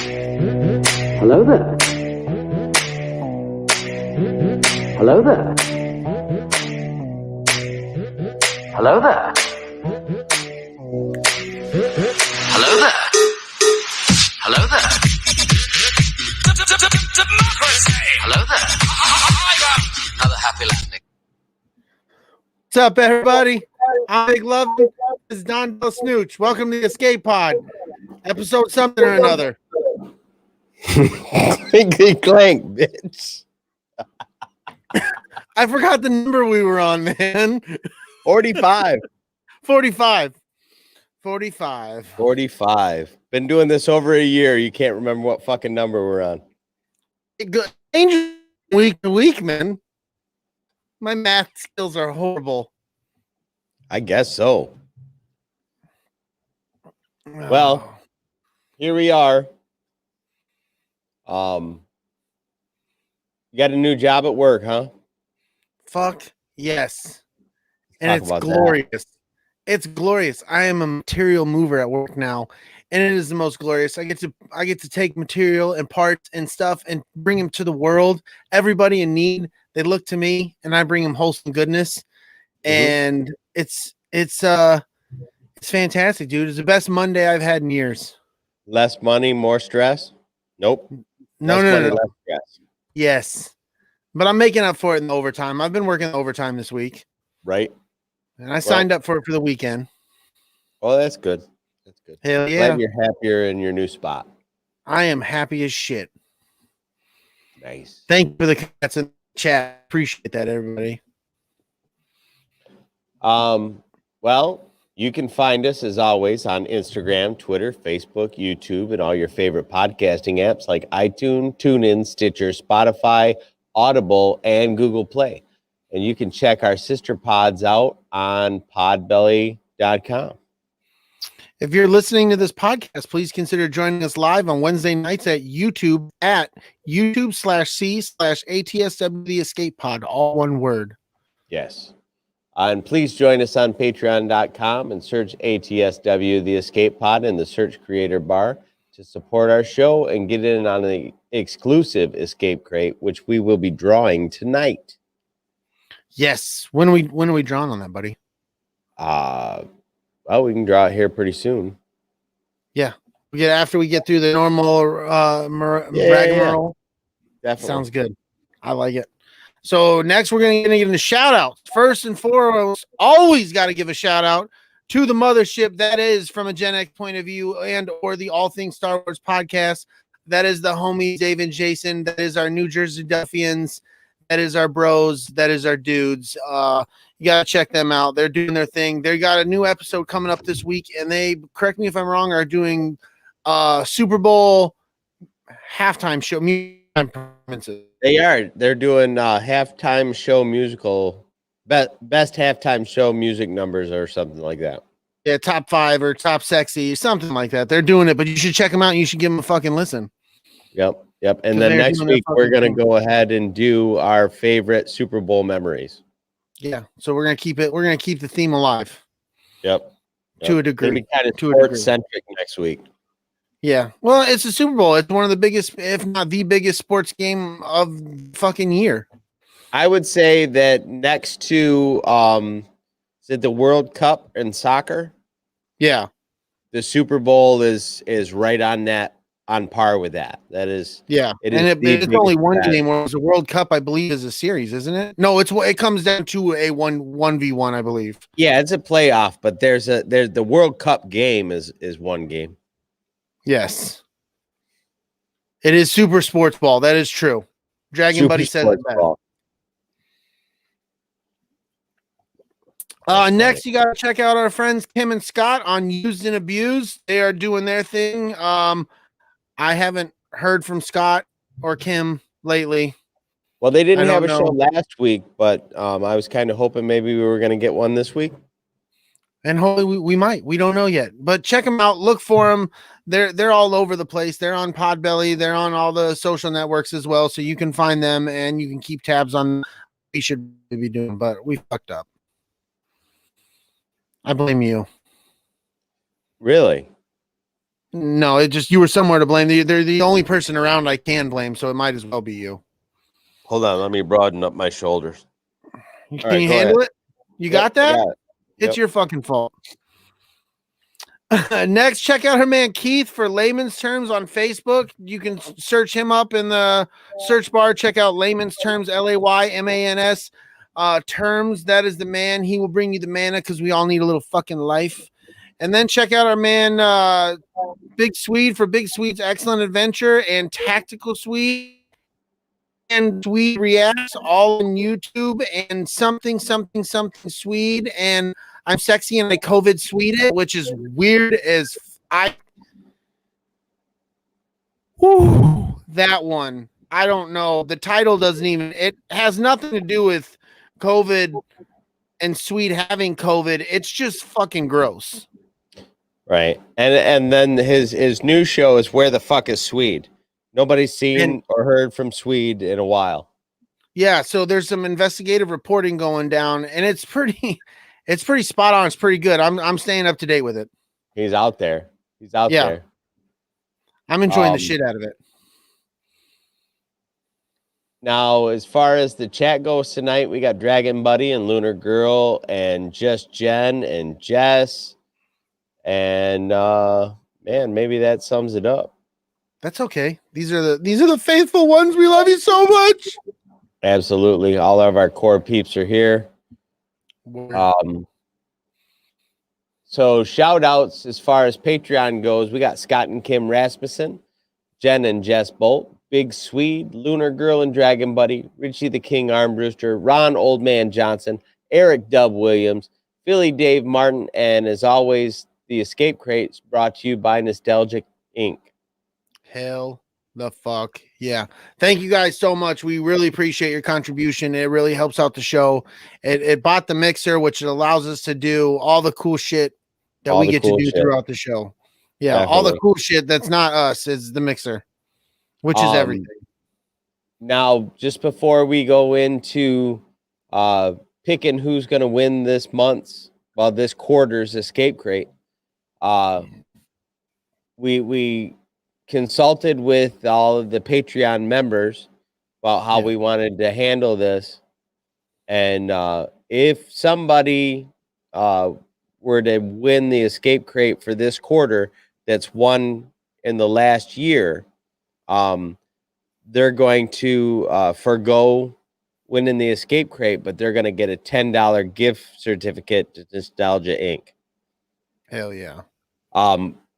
Hello there. Hello there. Hello there. Hello there. Hello there. Hello there. Another happy landing. What's up, everybody? I'm Big Lovin. This is DellaNooch. Welcome to the Escape Pod, episode something or another. Clank, bitch. I forgot the number we were on, man. 45. 45. 45. Been doing this over a year. You can't remember what fucking number we're on. It changes week to week, man. My math skills are horrible. I guess so. Well, here we are. You got a new job at work, huh? Fuck yes. And Talk it's glorious. It's glorious. I am a material mover at work now, and it is the most glorious. I get to take material and parts and stuff and bring them to the world. Everybody in need, they look to me, and I bring them wholesome goodness. And it's fantastic, dude. It's the best Monday I've had in years. Less money, more stress? Nope. No. Less stress. Yes. But I'm making up for it in the overtime. I've been working overtime this week. Right. And I signed up for it for the weekend. Oh, that's good. That's good. Hell yeah. Glad you're happier in your new spot. I am happy as shit. Nice. Thank you for the cats in the chat. Appreciate that, everybody. Well, you can find us as always on Instagram, Twitter, Facebook, YouTube, and all your favorite podcasting apps like iTunes, Tunein, Stitcher, Spotify, Audible, and Google Play. And you can check our sister pods out on podbelly.com. If you're listening to this podcast, please consider joining us live on Wednesday nights at YouTube at YouTube/C/ATSW The Escape Pod, all one word. Yes. And please join us on patreon.com and search ATSW The Escape Pod in the search creator bar to support our show and get in on the exclusive escape crate, which we will be drawing tonight. Yes. When are we drawing on that, buddy? Well, we can draw it here pretty soon. Yeah. After we get through the normal rigmarole. Definitely. Sounds good. I like it. So next we're going to get into shout outs. First and foremost, always got to give a shout out to the mothership that is from a Gen X point of view and or the All Things Star Wars podcast. That is the homies Dave and Jason. That is our New Jersey Duffians. That is our bros. That is our dudes. You got to check them out. They're doing their thing. They got a new episode coming up this week, and they, correct me if I'm wrong, are doing Super Bowl halftime show performances. They are. They're doing halftime show musical, best halftime show music numbers or something like that. Yeah, top 5 or top sexy, something like that. They're doing it, but you should check them out and you should give them a fucking listen. Yep. And then next week we're gonna go ahead and do our favorite Super Bowl memories. Yeah. So we're gonna keep it. We're gonna keep the theme alive. Yep. To a degree. Maybe kind of sports centric next week. Yeah. Well, it's a Super Bowl. It's one of the biggest, if not the biggest, sports game of fucking year. I would say that next to is it the World Cup in soccer? Yeah. The Super Bowl is right on that, on par with that. That is, yeah. It's only one game. Whereas the World Cup, I believe, is a series, isn't it? No, it comes down to a 1v1, I believe. Yeah, it's a playoff, but there's the World Cup game is one game. Yes. It is super sports ball. That is true. Dragon Super Buddy said it better. Next, you got to check out our friends Kim and Scott on Used and Abused. They are doing their thing. I haven't heard from Scott or Kim lately. Well, they didn't have a show last week, but I was kind of hoping maybe we were going to get one this week. And hopefully we might. We don't know yet. But check them out. Look for them. They're all over the place. They're on Podbelly. They're on all the social networks as well. So you can find them and you can keep tabs on what we should be doing. But we fucked up. I blame you. Really? No, it just you were somewhere to blame. They're the only person around I can blame, so it might as well be you. Hold on, let me broaden up my shoulders. Can you handle it? You got that? Got it. It's your fucking fault. Next, check out her man Keith for layman's terms on Facebook. You can search him up in the search bar. Check out layman's terms, LAYMANS terms. That is the man. He will bring you the mana because we all need a little fucking life. And then check out our man Big Swede for Big Swede's Excellent Adventure and Tactical Swede and Swede Reacts all on YouTube and something Swede and I'm sexy and I COVID Swede, which is weird as that one. I don't know. The title doesn't even, it has nothing to do with COVID and Swede having COVID. It's just fucking gross. Right. And then his new show is Where the Fuck is Swede? Nobody's seen or heard from Swede in a while. Yeah, so there's some investigative reporting going down, and it's pretty spot on. It's pretty good. I'm staying up to date with it. He's out there. He's out there. I'm enjoying the shit out of it. Now, as far as the chat goes tonight, we got Dragon Buddy and Lunar Girl and Just Jen and Jess. And man, maybe that sums it up. That's okay. These are the faithful ones. We love you so much. Absolutely. All of our core peeps are here. So shout outs as far as Patreon goes, we got Scott and Kim Rasmussen, Jen and Jess Bolt, Big Swede, Lunar Girl and Dragon Buddy, Richie the King Armbruster, Ron Old Man Johnson, Eric Dub Williams, Philly Dave Martin, and as always, the Escape Crates brought to you by Nostalgic Inc. Hell the fuck yeah. Thank you guys so much. We really appreciate your contribution. It really helps out the show. It bought the mixer, which allows us to do all the cool shit that we get to do throughout the show. Yeah, definitely. All the cool shit that's not us is the mixer, which is everything. Now, just before we go into picking who's going to win this quarter's Escape Crate, we consulted with all of the Patreon members about how we wanted to handle this. And if somebody were to win the Escape Crate for this quarter that's won in the last year, they're going to forgo winning the Escape Crate, but they're going to get a $10 gift certificate to Nostalgia Inc. Hell yeah.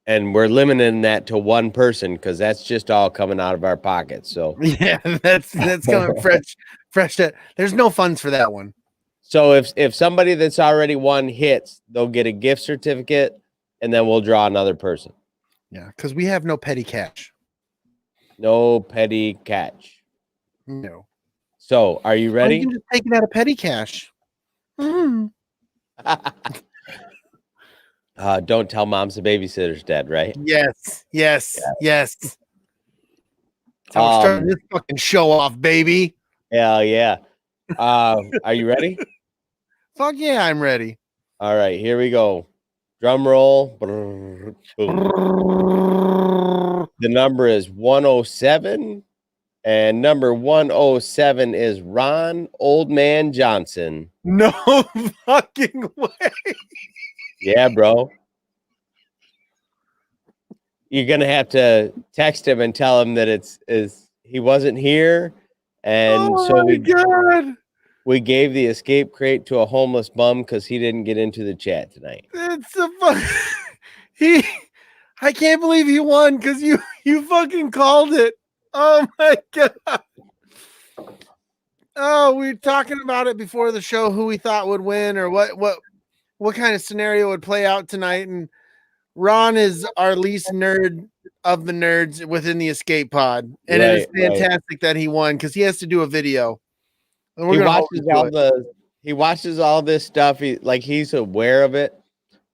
And we're limiting that to one person because that's just all coming out of our pockets. So yeah, that's coming fresh. There's no funds for that one. So if somebody that's already won hits, they'll get a gift certificate, and then we'll draw another person. Yeah, because we have no petty cash. No petty cash. No. So are you ready? You can just take it out of petty cash. Don't tell mom's the babysitter's dead, right? Yes. Starting this fucking show off, baby. Hell yeah. Are you ready? Fuck yeah, I'm ready. All right, here we go. Drum roll. The number is 107. And number 107 is Ron Old Man Johnson. No fucking way. Yeah, bro. You're gonna have to text him and tell him that he wasn't here, and we gave the Escape Crate to a homeless bum because he didn't get into the chat tonight. It's I can't believe he won because you fucking called it. Oh my god. Oh, we were talking about it before the show, who we thought would win or what kind of scenario would play out tonight. And Ron is our least nerd of the nerds within the Escape Pod. And it is fantastic that he won because he has to do a video. And he watches all this stuff. He's aware of it,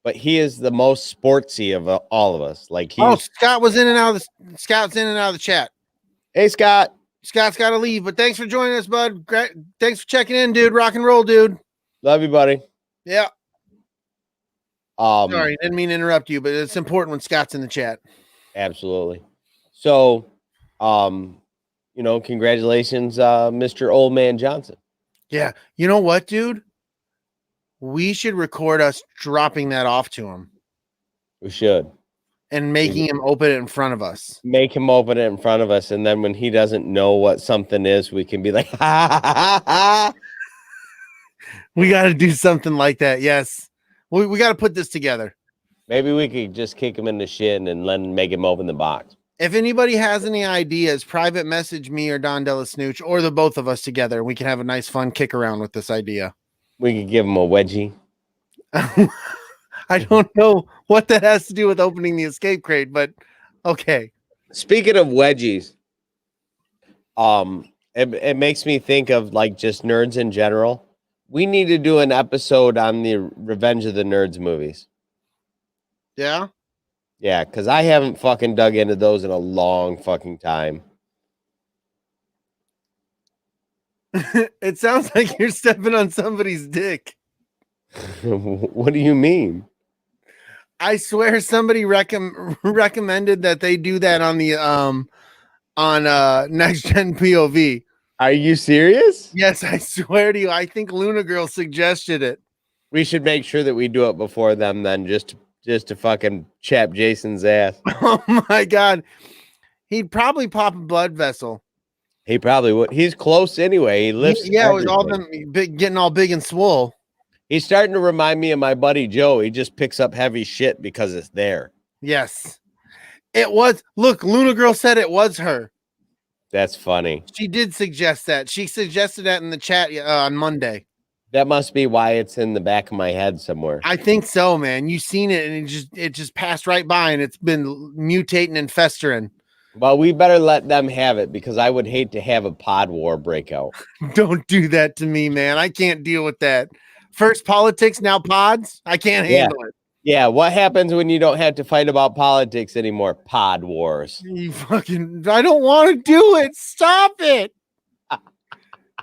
but he is the most sportsy of all of us. Scott's in and out of the chat. Hey, Scott. Scott's got to leave, but thanks for joining us, bud. Great. Thanks for checking in, dude. Rock and roll, dude. Love you, buddy. Yeah. Sorry, didn't mean to interrupt you, but it's important when Scott's in the chat. Absolutely. So, congratulations, Mr. Old Man Johnson. Yeah. You know what, dude? We should record us dropping that off to him We should and making him open it in front of us. make him open it in front of us, and then when he doesn't know what something is, we can be like, ha ha ha ha. We got to do something like that. Yes. We got to put this together. Maybe we could just kick him in the shin and then make him open the box. If anybody has any ideas, private message me or Don DellaNooch or the both of us together. We can have a nice fun kick around with this idea. We could give him a wedgie. I don't know what that has to do with opening the escape crate, but okay. Speaking of wedgies, it makes me think of like just nerds in general. We need to do an episode on the Revenge of the Nerds movies. Yeah. Yeah, because I haven't fucking dug into those in a long fucking time. It sounds like you're stepping on somebody's dick. What do you mean? I swear somebody recommended that they do that on the next gen POV. Are you serious? Yes, I swear to you. I think Luna Girl suggested it. We should make sure that we do it before them then, just to fucking chap Jason's ass. Oh my god. He'd probably pop a blood vessel. He probably would. He's close anyway. He lifts. Yeah, with all them getting all big and swole. He's starting to remind me of my buddy Joe. He just picks up heavy shit because it's there. Yes. It was. Look, Luna Girl said it was her. That's funny. She did suggest that. She suggested that in the chat on Monday. That must be why it's in the back of my head somewhere. I think so, man. You seen it and it just passed right by and it's been mutating and festering. Well, we better let them have it because I would hate to have a pod war breakout. Don't do that to me, man. I can't deal with that. First politics, now pods. I can't handle it. Yeah, what happens when you don't have to fight about politics anymore? Pod wars. You fucking, I don't want to do it. Stop it.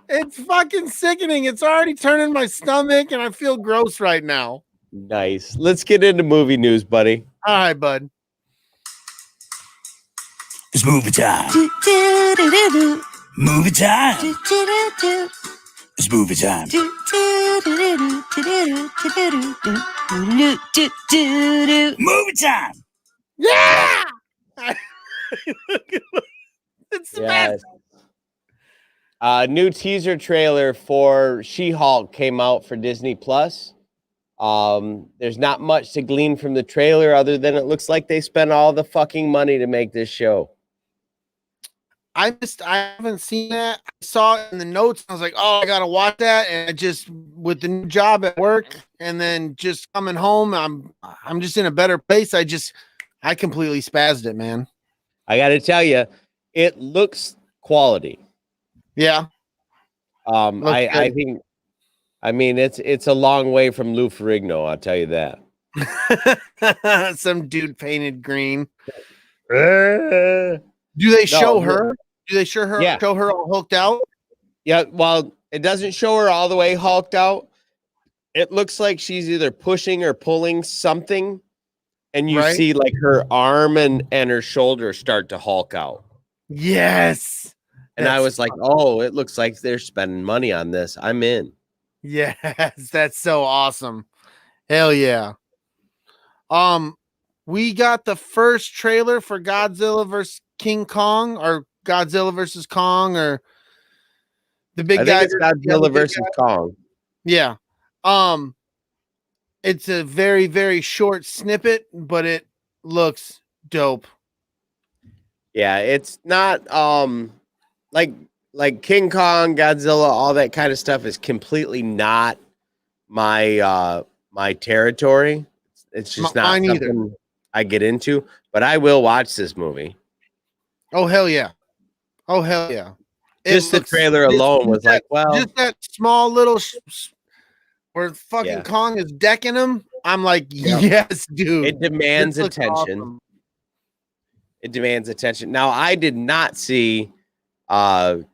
It's fucking sickening. It's already turning my stomach and I feel gross right now. Nice. Let's get into movie news, buddy. All right, bud. It's movie time. Movie time. It's movie time. Movie time. Yeah. It's the best. New teaser trailer for She-Hulk came out for Disney Plus. There's not much to glean from the trailer other than it looks like they spent all the fucking money to make this show. I haven't seen that. I saw it in the notes. I was like, oh, I gotta watch that. And I just with the new job at work and then just coming home, I'm just in a better place. I completely spazzed it, man. I gotta tell you, it looks quality. Yeah. I think it's a long way from Lou Ferrigno, I'll tell you that. Some dude painted green. Do they show her? Do they show her? Yeah. Show her all hooked out? Yeah, well, it doesn't show her all the way hulked out. It looks like she's either pushing or pulling something, and you Right. see like her arm and her shoulder start to hulk out. Yes. And I That's was like, oh, it looks like they're spending money on this. I'm in. Yes, that's so awesome. Hell yeah. We got the first trailer for Godzilla versus King Kong or Godzilla versus Kong or the big I guy. think it's Godzilla versus Kong. Yeah. It's a very, very short snippet, but it looks dope. Yeah, it's not like King Kong, Godzilla, all that kind of stuff is completely not my my territory. It's just not mine something either. I get into, but I will watch this movie. Oh hell yeah. Oh hell yeah. Just the trailer alone was like, well, just that small little where fucking Yeah. Kong is decking him. I'm like, yes, dude. it demands This looks attention. awesome. It demands attention. Now, I did not see Kong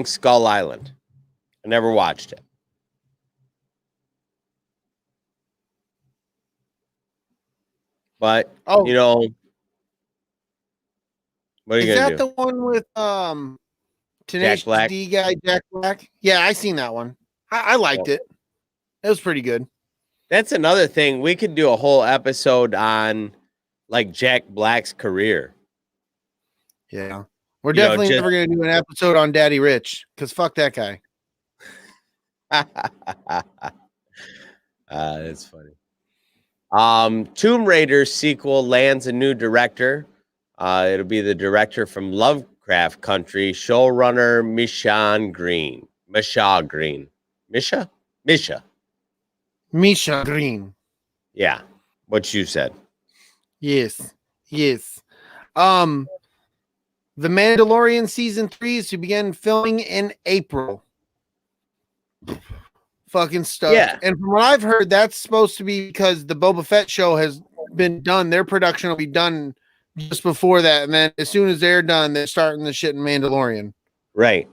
Skull Island. I never watched it. But Oh. you know, What are you Is gonna that do? the one with Tenacious Black? D guy Jack Black? Yeah, I seen that one. I liked it. It was pretty good. That's another thing. We could do a whole episode on like Jack Black's career. Yeah. We're You know, definitely just never going to do an episode on Daddy Rich because fuck that guy. That's funny. Tomb Raider sequel lands a new director. It'll be the director from Lovecraft Country, showrunner Misha Green. Misha. Misha Green. Yeah, what you said. Yes. The Mandalorian season 3 is to begin filming in April. Fucking stuff. Yeah. And from what I've heard, that's supposed to be because the Boba Fett show has been done. Their production will be done just before that. And then as soon as they're done, they're starting the shit in Mandalorian. Right.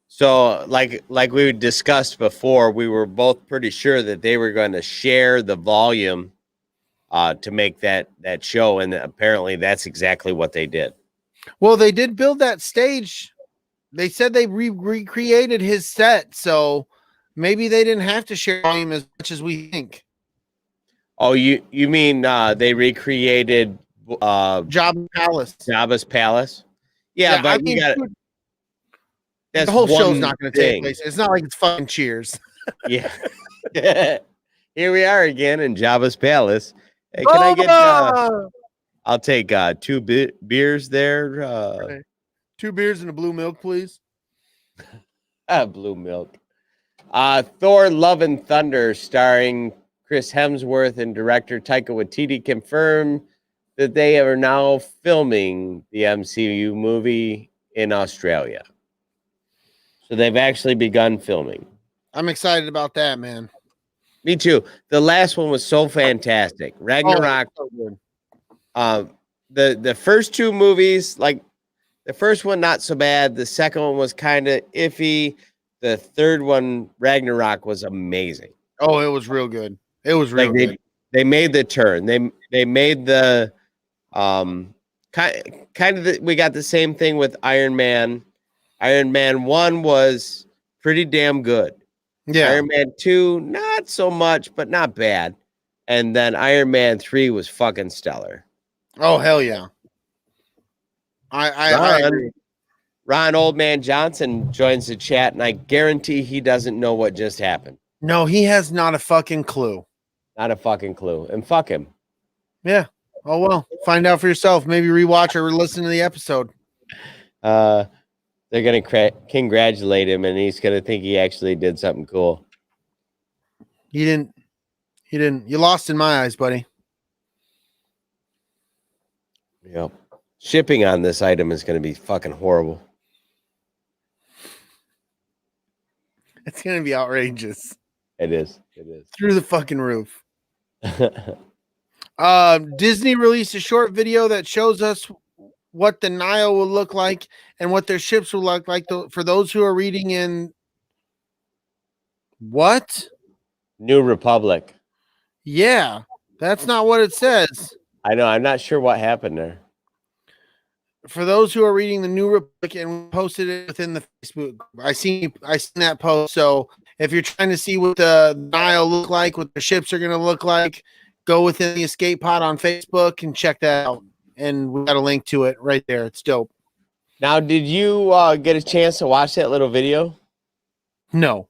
So like we discussed before, we were both pretty sure that they were going to share the volume to make that show. And apparently that's exactly what they did. Well, they did build that stage. They said they recreated his set. So maybe they didn't have to share volume as much as we think. Oh, you mean they recreated Jabba's palace? Yeah, but I mean, that's the whole one show's not going to take thing. place. It's not like it's fucking Cheers. Yeah. Here we are again in Jabba's palace. Hey, can I get I'll take 2 beers there. Okay. 2 beers and a blue milk, please. Blue milk. Thor Love and Thunder, starring Chris Hemsworth and director Taika Waititi, confirmed that they are now filming the MCU movie in Australia. So they've actually begun filming. I'm excited about that, man. Me too. The last one was so fantastic. Ragnarok. So good. The first 2 movies, like the first one, not so bad. The second one was kind of iffy. The third one, Ragnarok, was amazing. Oh, it was real good. It was real good. They made the turn. They made the kind of we got the same thing with Iron Man. Iron Man 1 was pretty damn good. Yeah. Iron Man 2, not so much, but not bad. And then Iron Man 3 was fucking stellar. Oh, hell yeah. I agree. Ron Old Man Johnson joins the chat, and I guarantee he doesn't know what just happened. No, he has not a fucking clue. Not a fucking clue. And fuck him. Yeah. Oh, well, find out for yourself. Maybe rewatch or listen to the episode. They're going to congratulate him, and he's going to think he actually did something cool. He didn't. You lost in my eyes, buddy. Yep. Shipping on this item is going to be fucking horrible. It's going to be outrageous. It is. Through the fucking roof. Disney released a short video that shows us what the Nile will look like and what their ships will look like. For those who are reading in what? New Republic. Yeah, that's not what it says. I know. I'm not sure what happened there. For those who are reading the New Republic, and we posted it within the Facebook group. I seen that post. So if you're trying to see what the Nile look like, what the ships are going to look like, go within the escape pod on Facebook and check that out. And we got a link to it right there. It's dope. Now, did you get a chance to watch that little video? No.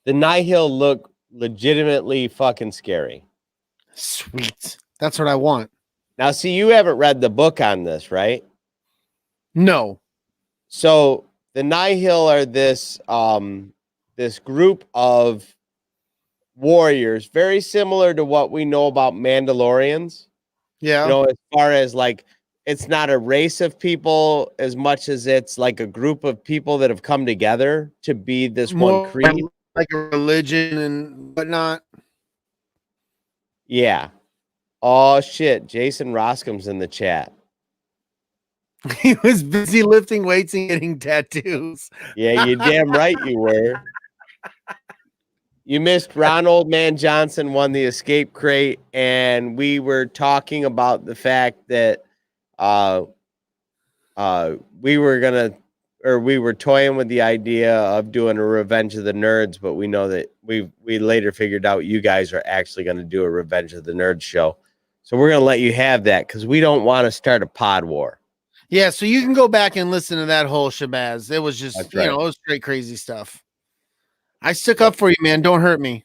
The Nihil look legitimately fucking scary. Sweet. That's what I want. Now, see, you haven't read the book on this, right? No. So the Nihil are this group of warriors, very similar to what we know about Mandalorians. Yeah. You know, as far as like, it's not a race of people as much as it's like a group of people that have come together to be this More one creed. like a religion and whatnot. Yeah. Oh shit. Jason Roscom's in the chat. He was busy lifting weights and getting tattoos. Yeah, you damn right you were. You missed Ron Old Man Johnson won the escape crate, and we were talking about the fact that we were toying with the idea of doing a Revenge of the Nerds, but we know that we later figured out you guys are actually going to do a Revenge of the Nerds show. So we're going to let you have that because we don't want to start a pod war. Yeah, so you can go back and listen to that whole shabazz. It was just, That's right. it was straight crazy stuff. I stuck up for you, man. Don't hurt me.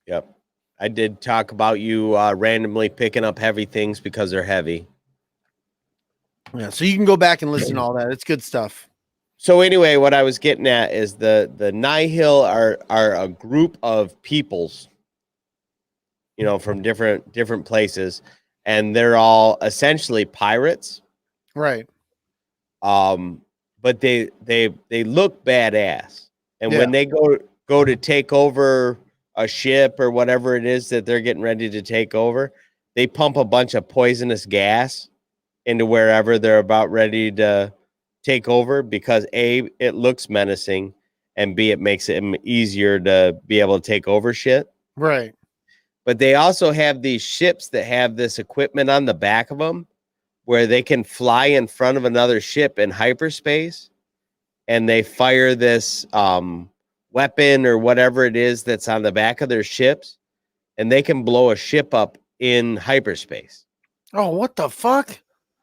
Yep. I did talk about you randomly picking up heavy things because they're heavy. Yeah, so you can go back and listen to all that. It's good stuff. So anyway, what I was getting at is the Nihil are a group of peoples, from different places, and they're all essentially pirates. Right. But they look badass. And when they go to take over a ship or whatever it is that they're getting ready to take over, they pump a bunch of poisonous gas into wherever they're about ready to take over because A, it looks menacing, and B, it makes it easier to be able to take over shit. Right. But they also have these ships that have this equipment on the back of them where they can fly in front of another ship in hyperspace, and they fire this weapon or whatever it is that's on the back of their ships, and they can blow a ship up in hyperspace. Oh, what the fuck?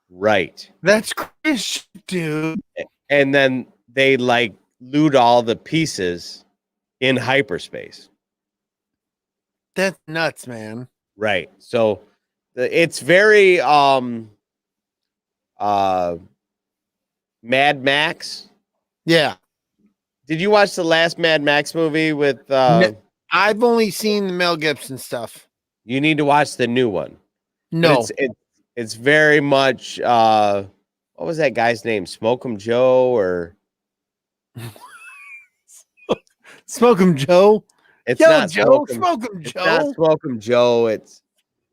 Right. That's crazy, dude. And then they loot all the pieces in hyperspace. That's nuts, man. Right. So it's very Mad Max. Yeah. Did you watch the last Mad Max movie with I've only seen the Mel Gibson stuff. You need to watch the new one. No. It's very much what was that guy's name? Smoke'em Joe or Smoke'em Joe? It's Yo, not Joe. Smoke'em. Smoke'em It's Joe. not Smoke'em Joe. It's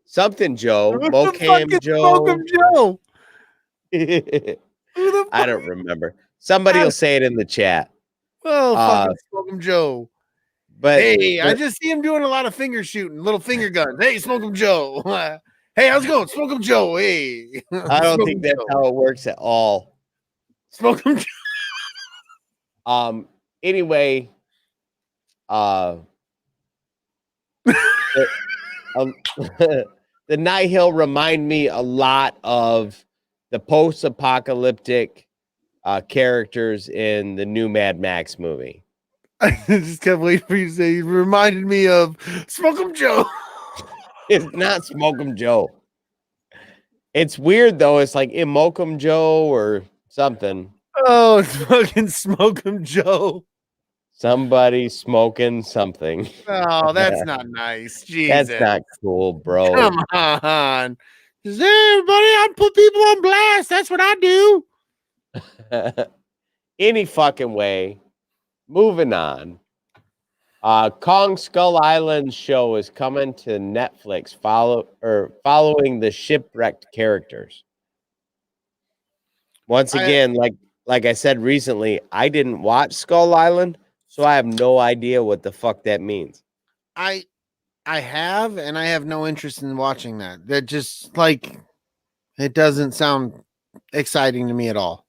something Joe. What the fuck Mocam is Joe. Smoke'em Joe? I don't remember. Somebody will say it in the chat. Oh, fucking Smoke'em Joe. But Hey, I just see him doing a lot of finger shooting, little finger guns. Hey, Smoke'em Joe. Hey, how's it going? Smoke'em Joe. Hey. I don't think that's how it works at all. Smoke'em Joe. Anyway, the Nihil remind me a lot of the post-apocalyptic characters in the new Mad Max movie. I just kept waiting for you to say you reminded me of Smoke'em Joe. It's not Smoke'em Joe. It's weird though. It's like Imoke'em Joe or something. Oh, it's fucking Smoke'em Joe. Somebody smoking something. Oh, that's not nice. Jesus. That's not cool, bro. Come on. Is everybody? I put people on blast. That's what I do. Any fucking way. Moving on. Kong Skull Island show is coming to Netflix following the shipwrecked characters. Once again, like I said recently, I didn't watch Skull Island, so I have no idea what the fuck that means. I have, and I have no interest in watching that. That just it doesn't sound exciting to me at all.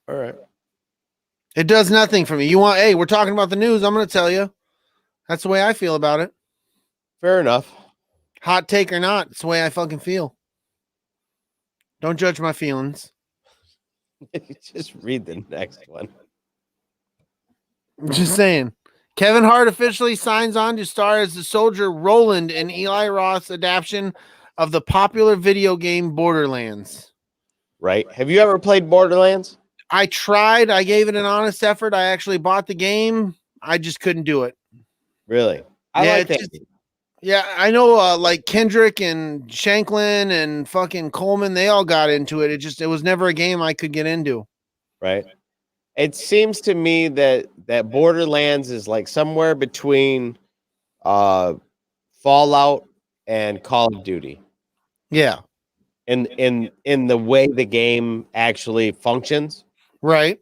All right. It does nothing for me. Hey, we're talking about the news. I'm going to tell you. That's the way I feel about it. Fair enough. Hot take or not, it's the way I fucking feel. Don't judge my feelings. Just read the next one. I'm just saying. Kevin Hart officially signs on to star as the soldier Roland in Eli Roth's adaptation of the popular video game Borderlands. Right. Have you ever played Borderlands? I tried. I gave it an honest effort. I actually bought the game. I just couldn't do it. Really? I like that. Yeah, I know like Kendrick and Shanklin and fucking Coleman, they all got into it. It was never a game I could get into. Right. It seems to me that Borderlands is like somewhere between Fallout and Call of Duty. Yeah. In the way the game actually functions. Right.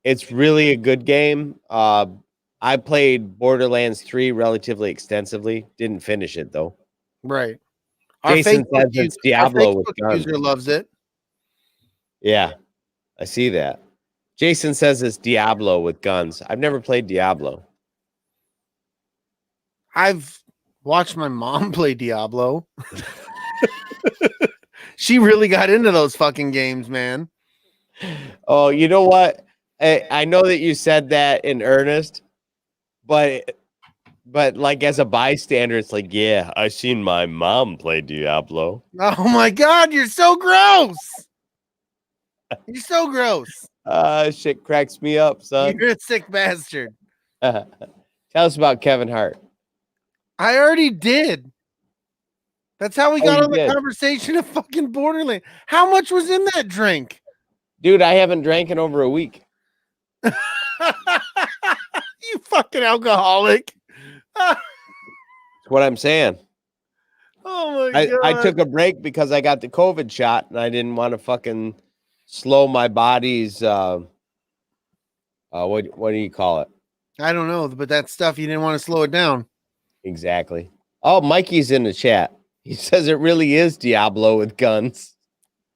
It's really a good game. I played Borderlands 3 relatively extensively. Didn't finish it though. Right. Jason says it's Diablo with guns. User loves it. Yeah, I see that. Jason says it's Diablo with guns. I've never played Diablo. I've watched my mom play Diablo. She really got into those fucking games, man. Oh, you know what? I know that you said that in earnest, but like as a bystander, it's like, yeah, I seen my mom play Diablo. Oh my God, you're so gross. You're so gross. Shit cracks me up, son. You're a sick bastard. Tell us about Kevin Hart. I already did. That's how we Oh, got you on the did? conversation of fucking Borderland. How much was in that drink? Dude, I haven't drank in over a week. You fucking alcoholic. That's what I'm saying. Oh my God. I took a break because I got the COVID shot and I didn't want to fucking slow my body's what do you call it? I don't know, but that stuff you didn't want to slow it down. Exactly. Oh, Mikey's in the chat. He says it really is Diablo with guns.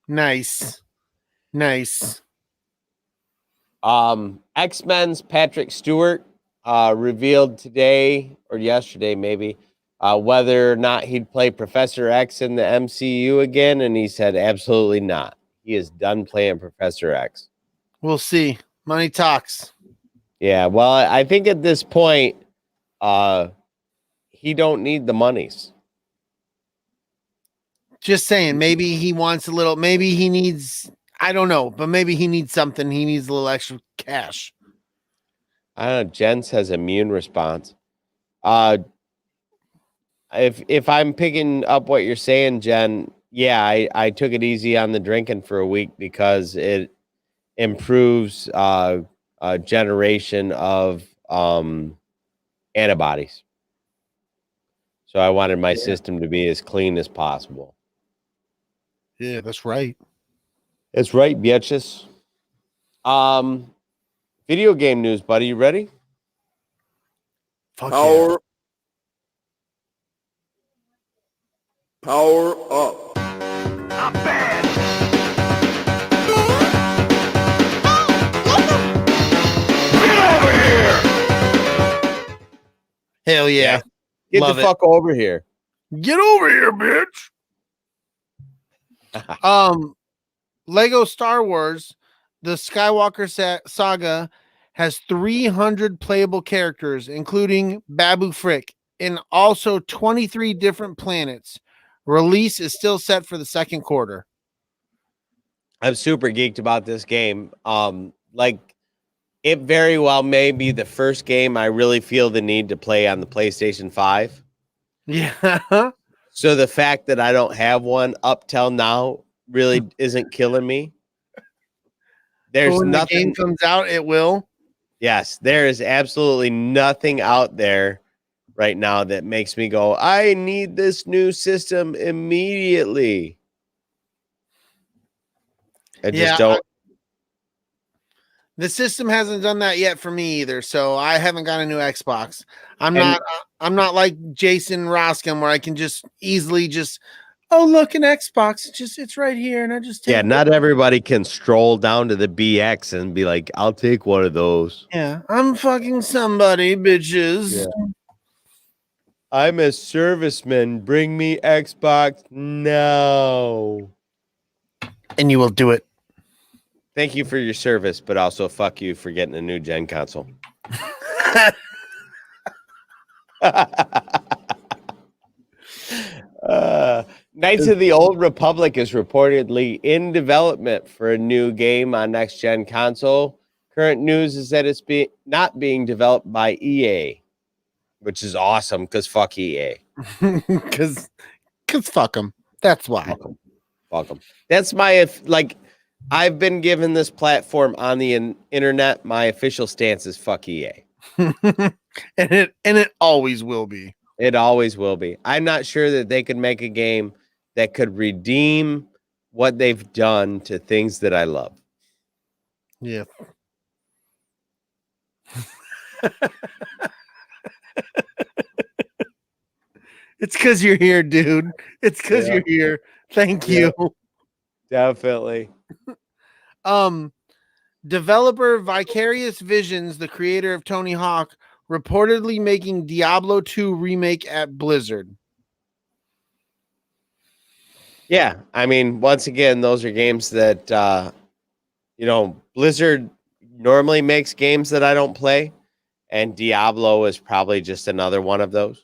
Nice. Nice. X-Men's Patrick Stewart revealed today or yesterday maybe whether or not he'd play Professor X in the MCU again, and he said absolutely not. He is done playing Professor X. We'll see. Money talks. Yeah, well, I think at this point, he don't need the monies. Just saying, maybe he wants a little, maybe he needs, I don't know, but maybe he needs something. He needs a little extra cash. I don't know. Jen says immune response. If I'm picking up what you're saying, Jen, yeah, I took it easy on the drinking for a week because it improves a generation of antibodies. So I wanted my system to be as clean as possible. Yeah, that's right. That's right, bitches. Video game news, buddy. You ready? Fuck Power. Power up. I'm bad. Hell yeah. Get Love the it. fuck over here. Get over here, bitch. Lego Star Wars, the Skywalker saga has 300 playable characters, including Babu Frick, and also 23 different planets. Release is still set for the second quarter. I'm super geeked about this game. Like it very well may be the first game I really feel the need to play on the PlayStation 5. Yeah. So the fact that I don't have one up till now really isn't killing me. There's when nothing. the game comes out, it will. Yes, there is absolutely nothing out there right now that makes me go, I need this new system immediately. I just don't. The system hasn't done that yet for me either, so I haven't got a new Xbox. I'm not like Jason Roskin where I can just easily just, oh look, an Xbox, it's right here, and I just take not everybody can stroll down to the BX and be like, I'll take one of those. Yeah, I'm fucking somebody, bitches. Yeah. I'm a serviceman. Bring me Xbox now. And you will do it. Thank you for your service, but also fuck you for getting a new gen console. Knights of the Old Republic is reportedly in development for a new game on next gen console. Current news is that it's not being developed by EA, which is awesome because fuck EA. Because fuck them. That's why. Fuck them. That's my like. I've been given this platform on the internet. My official stance is fuck EA. and it always will be. It always will be. I'm not sure that they could make a game that could redeem what they've done to things that I love. Yeah. It's because you're here, dude. It's because you're here. Thank you. Definitely. Developer Vicarious Visions, the creator of Tony Hawk, reportedly making Diablo 2 remake at Blizzard. Yeah, I mean, once again, those are games that Blizzard normally makes games that I don't play, and Diablo is probably just another one of those.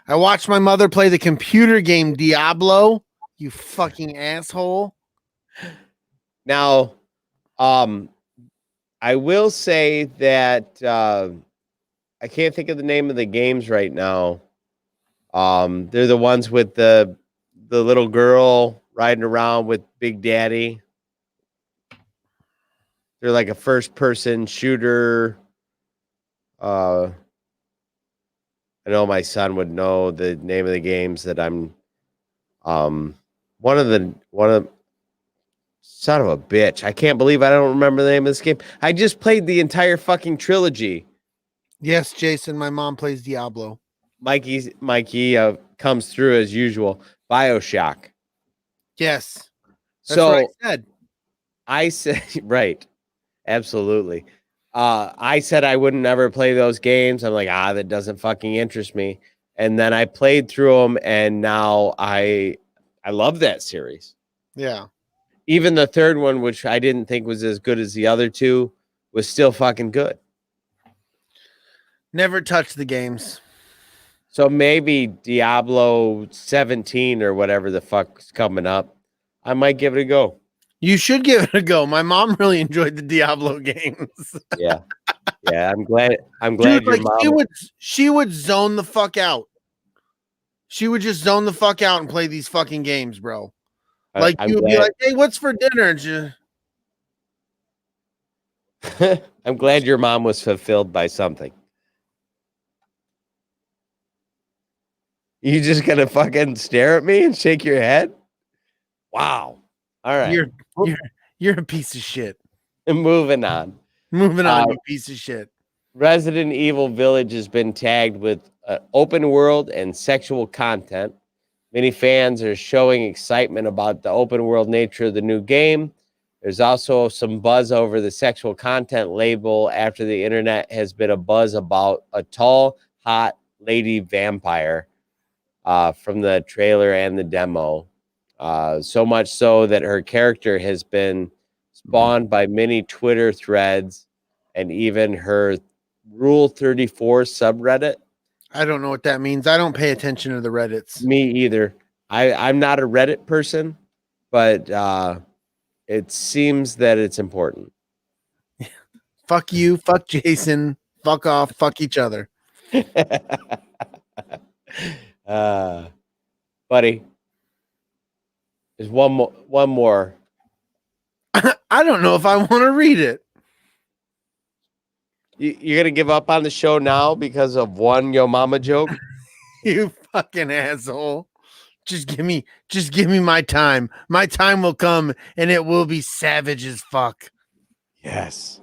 I watched my mother play the computer game Diablo. You fucking asshole. Now, I will say that I can't think of the name of the games right now. They're the ones with the little girl riding around with Big Daddy. They're like a first person shooter. I know my son would know the name of the games that I'm. One of son of a bitch. I can't believe I don't remember the name of this game. I just played the entire fucking trilogy. Yes, Jason, my mom plays Diablo. Mikey comes through as usual. BioShock. Yes. That's So what I said. Right. Absolutely. I said I wouldn't ever play those games. I'm like, that doesn't fucking interest me. And then I played through them, and now I love that series. Yeah. Even the third one, which I didn't think was as good as the other two, was still fucking good. Never touched the games. So maybe Diablo 17 or whatever the fuck's coming up, I might give it a go. You should give it a go. My mom really enjoyed the Diablo games. Yeah. Yeah, I'm glad Dude, your like mom she would zone the fuck out. She would just zone the fuck out and play these fucking games, bro. Like you would be like, "Hey, what's for dinner?" And I'm glad your mom was fulfilled by something. You just gonna fucking stare at me and shake your head? Wow. All right. You're a piece of shit. Moving on. Moving on, you piece of shit. Resident Evil Village has been tagged with open world and sexual content. Many fans are showing excitement about the open world nature of the new game. There's also some buzz over the sexual content label after the internet has been a buzz about a tall, hot lady vampire from the trailer and the demo. So much so that her character has been spawned by many Twitter threads and even her Rule 34 subreddit. I don't know what that means. I don't pay attention to the Reddits. Me either. I'm not a Reddit person, but it seems that it's important. Fuck you. Fuck Jason. Fuck off. Fuck each other. Buddy, there's one more. I don't know if I want to read it. You're gonna give up on the show now because of one Yo Mama joke? You fucking asshole. Just give me my time. My time will come and it will be savage as fuck. Yes.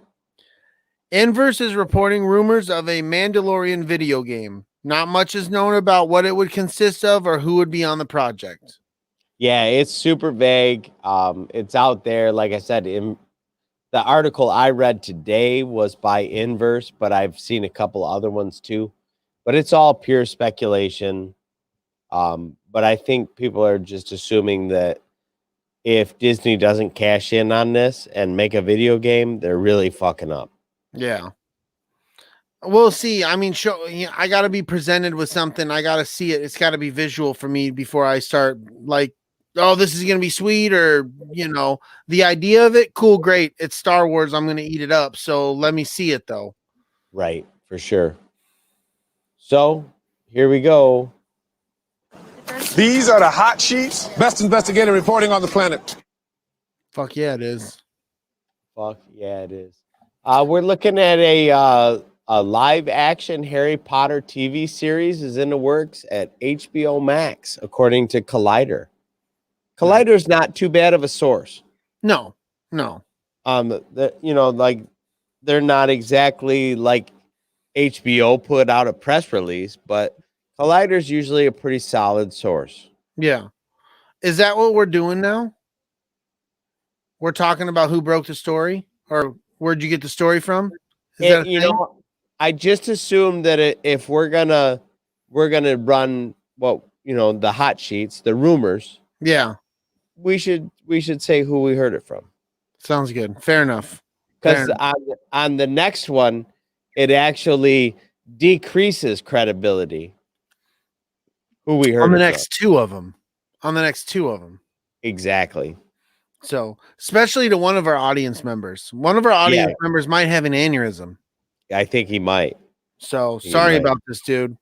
Inverse is reporting rumors of a Mandalorian video game. Not much is known about what it would consist of or who would be on the project. Yeah, it's super vague. It's out there. Like I said, in the article I read today was by Inverse, but I've seen a couple other ones too. But it's all pure speculation. But I think people are just assuming that if Disney doesn't cash in on this and make a video game, they're really fucking up. Yeah. We'll see. I mean, I got to be presented with something. I got to see it. It's got to be visual for me before I start like, oh, this is going to be sweet, or, the idea of it. Cool. Great. It's Star Wars. I'm going to eat it up. So let me see it though. Right. For sure. So here we go. These are the hot sheets. Best investigator reporting on the planet. Fuck yeah, it is. Fuck yeah, it is. We're looking at a live action Harry Potter TV series is in the works at HBO Max, according to Collider. Collider's not too bad of a source. No. They're not exactly like HBO put out a press release, but Collider's usually a pretty solid source. Yeah. Is that what we're doing now? we're talking about who broke the story, or where'd you get the story from? Is that a You thing? know, I just assumed that if we're gonna run the hot sheets, the rumors, Yeah, we should say who we heard it from. sounds good. Fair enough. Because on the next one, it actually decreases credibility. Who we heard On the it next two of them. On the next two of them. from. Exactly. So, especially to one of our audience members. One of our audience members might have an aneurysm. I think he might. So, sorry about this, dude.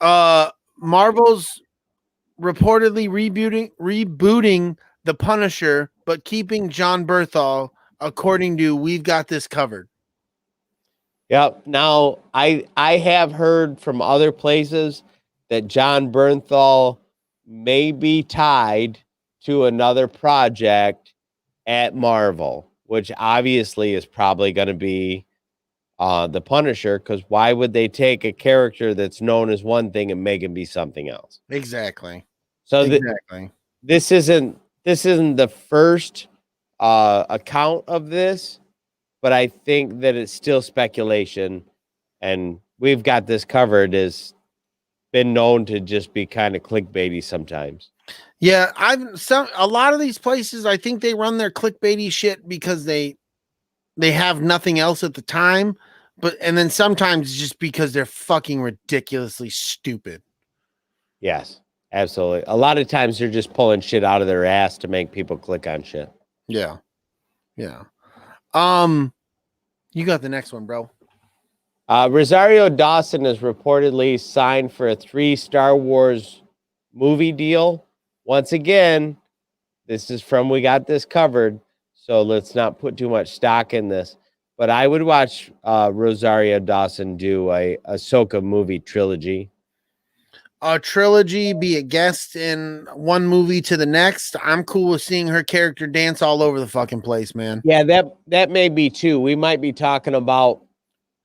Marvel's reportedly rebooting The Punisher, but keeping John Berthal, according to We've Got This Covered. Yep. Now, I have heard from other places that John Bernthal may be tied to another project at Marvel, which obviously is probably going to be The Punisher, because why would they take a character that's known as one thing and make him be something else? Exactly. So exactly. This isn't the first account of this, but I think that it's still speculation, and We've Got This Covered has been known to just be kind of clickbaity sometimes. Yeah, a lot of these places, I think they run their clickbaity shit because they have nothing else at the time, and then sometimes just because they're fucking ridiculously stupid. Yes, absolutely. A lot of times they're just pulling shit out of their ass to make people click on shit. Yeah. Yeah. You got the next one, bro. Rosario Dawson is reportedly signed for a 3 Star Wars movie deal. Once again, this is from We Got This Covered, so let's not put too much stock in this. But I would watch Rosario Dawson do a Ahsoka movie trilogy. A trilogy, be a guest in one movie to the next. I'm cool with seeing her character dance all over the fucking place, man. Yeah, that may be too. We might be talking about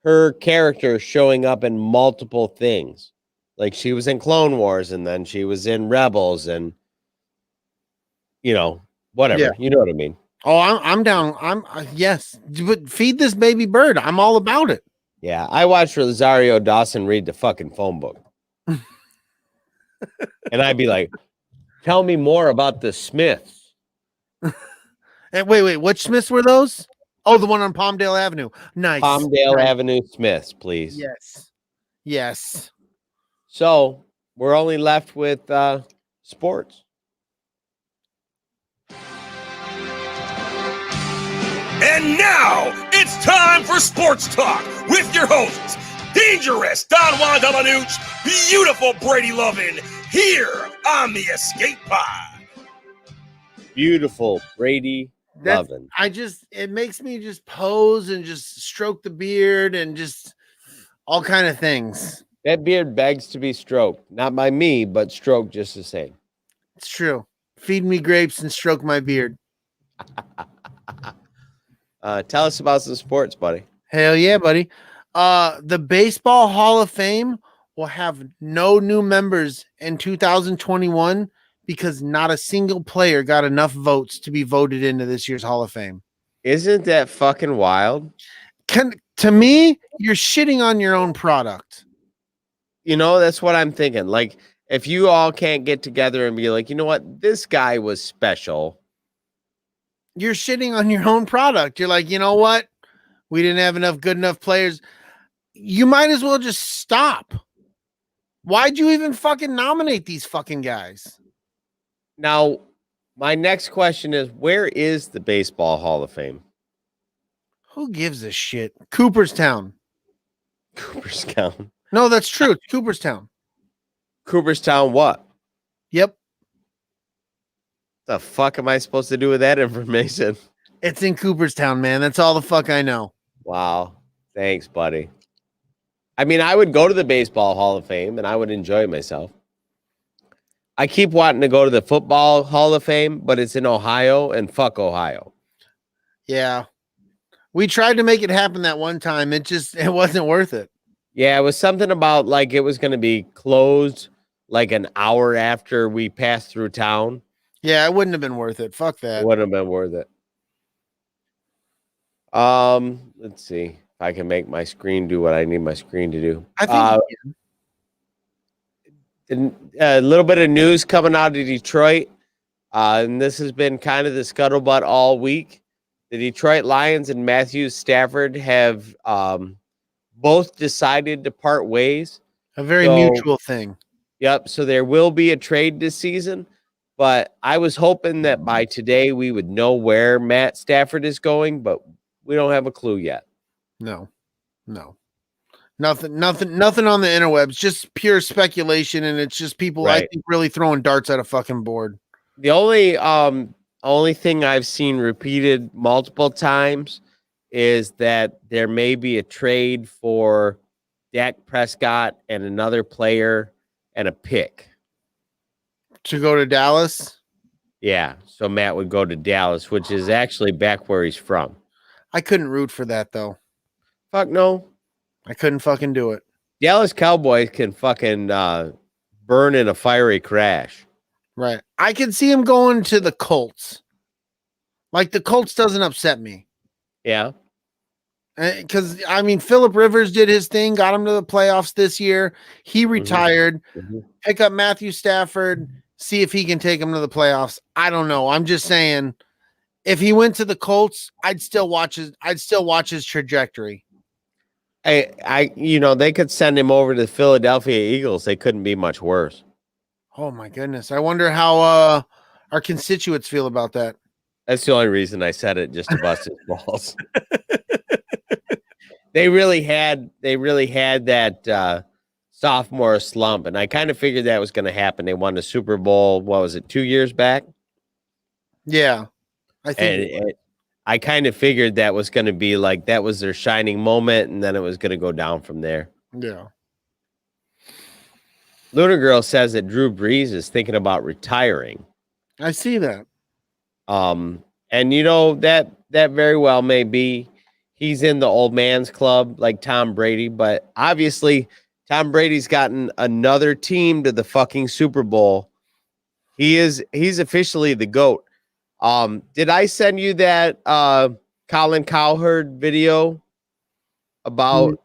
her character showing up in multiple things. Like she was in Clone Wars, and then she was in Rebels, and whatever. Yeah. You know what I mean? Oh, I'm down. Yes, but feed this baby bird. I'm all about it. Yeah, I watched Rosario Dawson read the fucking phone book. And I'd be like, tell me more about the Smiths. And wait, which Smiths were those? Oh, the one on Palmdale Avenue. Nice. Palmdale Avenue Smiths, please. Yes. So we're only left with sports. And now it's time for Sports Talk with your hosts, Dangerous Don WandaVision, beautiful Brady Lovin, here on the Escape Pod. Beautiful Brady Lovin. It makes me just pose and just stroke the beard and just all kind of things. That beard begs to be stroked, not by me, but stroked just the same. It's true. Feed me grapes and stroke my beard. Tell us about some sports, buddy. Hell yeah, buddy. The Baseball Hall of Fame will have no new members in 2021 because not a single player got enough votes to be voted into this year's Hall of Fame. Isn't that fucking wild? To me, you're shitting on your own product. That's what I'm thinking. Like, if you all can't get together and be like, you know what, this guy was special. You're shitting on your own product. You're like, you know what? We didn't have enough good enough players. You might as well just stop. Why'd you even fucking nominate these fucking guys? Now, my next question is, where is the Baseball Hall of Fame? Who gives a shit? Cooperstown. Cooperstown. No, that's true. It's Cooperstown. Cooperstown what? Yep. The fuck am I supposed to do with that information? It's in Cooperstown, man. That's all the fuck I know. Wow. Thanks, buddy. I mean, I would go to the Baseball Hall of Fame and I would enjoy myself. I keep wanting to go to the Football Hall of Fame, but it's in Ohio, and fuck Ohio. Yeah. We tried to make it happen that one time. It wasn't worth it. Yeah, it was something about like it was going to be closed like an hour after we passed through town. Yeah, it wouldn't have been worth it. Fuck It that. wouldn't have been worth it. Let's see if I can make my screen do what I need my screen to do. I think A little bit of news coming out of Detroit, and this has been kind of the scuttlebutt all week. The Detroit Lions and Matthew Stafford have both decided to part ways. a very So- mutual thing. Yep. So there will be a trade this season, but I was hoping that by today we would know where Matt Stafford is going, but we don't have a clue yet. No. Nothing on the interwebs, just pure speculation, and it's just people I Right. think really throwing darts at a fucking board. The only thing I've seen repeated multiple times is that there may be a trade for Dak Prescott and another player and a pick. To go to Dallas. Yeah, so Matt would go to Dallas, which is actually back where he's from. I couldn't root for that though. Fuck no. I couldn't fucking do it. Dallas Cowboys can fucking burn in a fiery crash. Right. I can see him going to the Colts. Like the Colts doesn't upset me. Yeah. Because I mean, Phillip Rivers did his thing, got him to the playoffs this year. He retired. Pick up Matthew Stafford, see if he can take him to the playoffs. I don't know. I'm just saying, if he went to the Colts, I'd still watch his trajectory. They could send him over to the Philadelphia Eagles. They couldn't be much worse. Oh my goodness. I wonder how our constituents feel about that. That's the only reason I said it, just to bust his balls. They really had that sophomore slump, and I kind of figured that was going to happen. They won the Super Bowl. What was it, 2 years back? Yeah, I think. I kind of figured that was going to be like that was their shining moment, and then it was going to go down from there. Yeah. Lunar Girl says that Drew Brees is thinking about retiring. I see that. And that very well may be. He's in the old man's club like Tom Brady, but obviously Tom Brady's gotten another team to the fucking Super Bowl. He's officially the GOAT. Did I send you that Colin Cowherd video about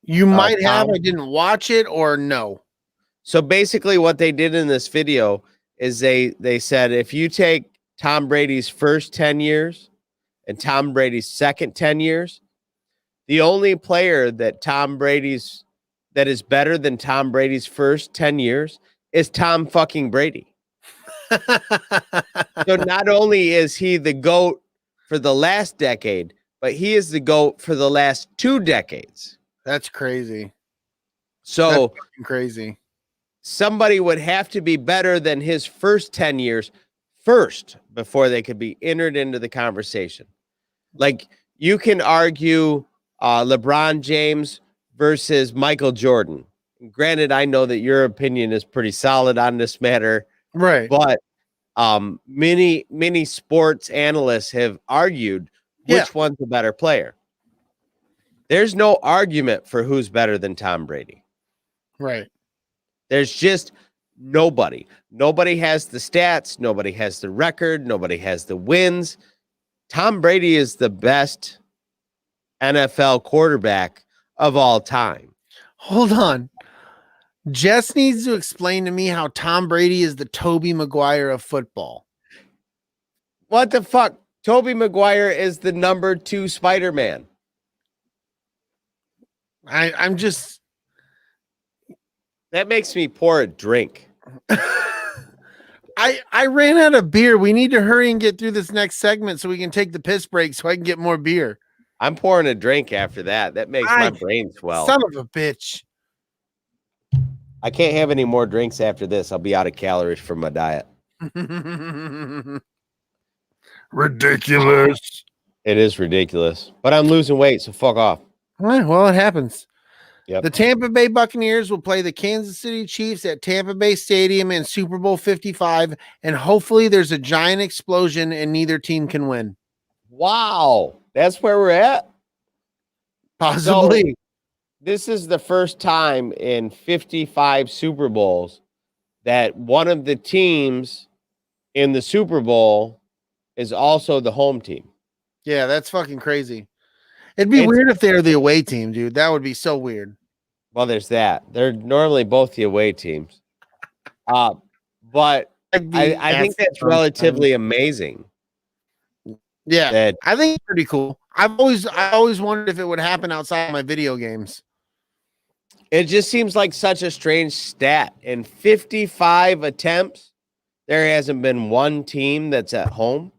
You might have. Tom? I didn't watch it or no. So basically what they did in this video is they said if you take Tom Brady's first 10 years and Tom Brady's second 10 years, the only player that is better than Tom Brady's first 10 years is Tom fucking Brady. So not only is he the GOAT for the last decade, but he is the GOAT for the last 2 decades. That's crazy. So That's fucking crazy. Somebody would have to be better than his first 10 years first before they could be entered into the conversation. Like you can argue LeBron James versus Michael Jordan. Granted, I know that your opinion is pretty solid on this matter, Right. but many sports analysts have argued which one's a better player. There's no argument for who's better than Tom Brady. Right. There's just nobody. Nobody has the stats. Nobody has the record. Nobody has the wins. Tom Brady is the best NFL quarterback of all time. Hold on. Jess needs to explain to me how Tom Brady is the Tobey Maguire of football. What the fuck? Tobey Maguire is the number 2 Spider-Man. I'm just. That makes me pour a drink. I ran out of beer. We need to hurry and get through this next segment so we can take the piss break so I can get more beer. I'm pouring a drink after that. That makes my brain swell. Son of a bitch. I can't have any more drinks after this. I'll be out of calories from my diet. Ridiculous. It is ridiculous. But I'm losing weight, so fuck off. All right, well, it happens. Yep. The Tampa Bay Buccaneers will play the Kansas City Chiefs at Tampa Bay Stadium in Super Bowl 55, and hopefully there's a giant explosion and neither team can win. Wow. That's where we're at? Possibly. So, this is the first time in 55 Super Bowls that one of the teams in the Super Bowl is also the home team. Yeah, that's fucking crazy. It'd be It's- weird if they're the away team, dude. That would be so weird. Well, there's that. They're normally both the away teams. But I think that's relatively amazing. Yeah, That I think it's pretty cool. I always wondered if it would happen outside my video games. it just seems like such a strange stat. In 55 attempts, there hasn't been one team that's at home.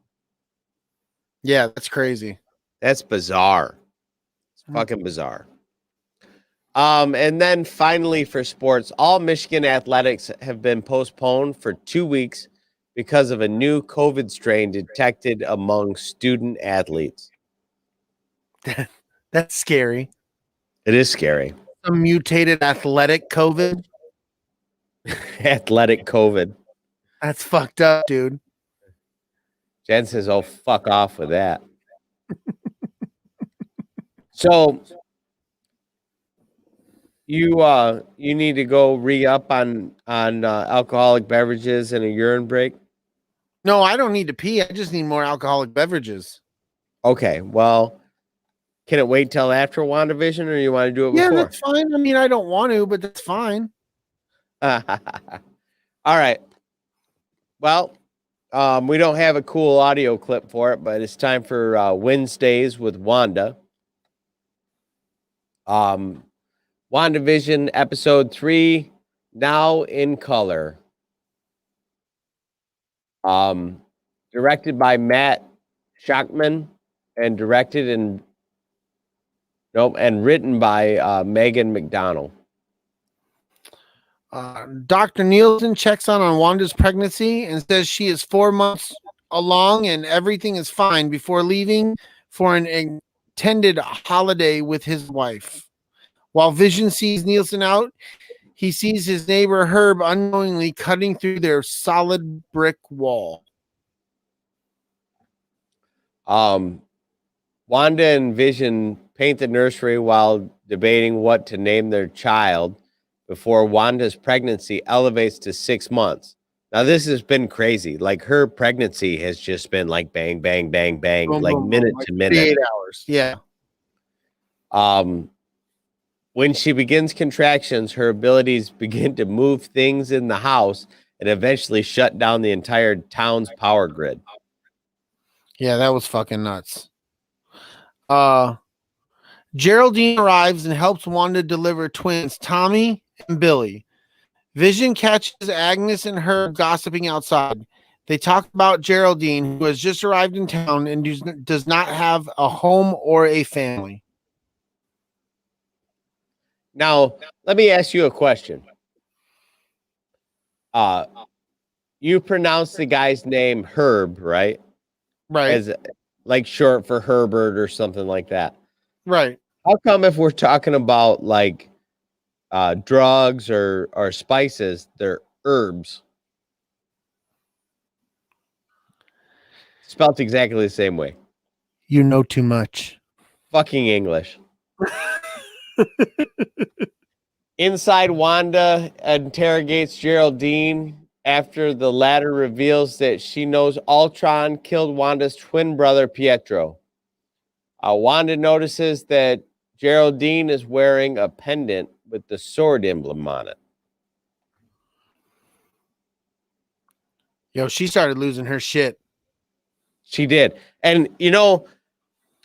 Yeah, that's crazy. That's bizarre. It's fucking bizarre. And then finally for sports, all Michigan athletics have been postponed for 2 weeks because of a new COVID strain detected among student athletes. That's scary. It is scary. A mutated athletic COVID. Athletic COVID. That's fucked up, dude. Jen says, "Oh, fuck off with that." So you need to go re-up on alcoholic beverages and a urine break. No, I don't need to pee. I just need more alcoholic beverages. Okay, well, can it wait till after WandaVision, or you want to do it Yeah, before? that's fine. I mean, I don't want to, but that's fine. All right. Well, we don't have a cool audio clip for it, but it's time for Wednesdays with Wanda. WandaVision episode 3, now in color. Directed by Matt Schachman and written by Megan McDonnell. Dr. Nielsen checks on Wanda's pregnancy and says she is 4 months along and everything is fine before leaving for an intended holiday with his wife. While Vision sees Nielsen out, he sees his neighbor Herb unknowingly cutting through their solid brick wall. Wanda and Vision paint the nursery while debating what to name their child before Wanda's pregnancy elevates to 6 months. Now, this has been crazy. Like, her pregnancy has just been like bang, bang, bang, bang, Boom, like boom, minute boom, to like minute. 8 hours. Yeah. When she begins contractions, her abilities begin to move things in the house and eventually shut down the entire town's power grid. Yeah, that was fucking nuts. Geraldine arrives and helps Wanda deliver twins Tommy and Billy. Vision catches Agnes and Herb gossiping outside. They talk about Geraldine, who has just arrived in town and does not have a home or a family. Now, let me ask you a question. You pronounce the guy's name Herb, right? Right. As like short for Herbert or something like that. Right. How come if we're talking about like drugs or spices, they're herbs? Spelt exactly the same way. You know too much. Fucking English. Inside, Wanda interrogates Geraldine after the latter reveals that she knows Ultron killed Wanda's twin brother, Pietro. Wanda notices that Geraldine is wearing a pendant with the sword emblem on it. Yo, she started losing her shit. She did. And, you know,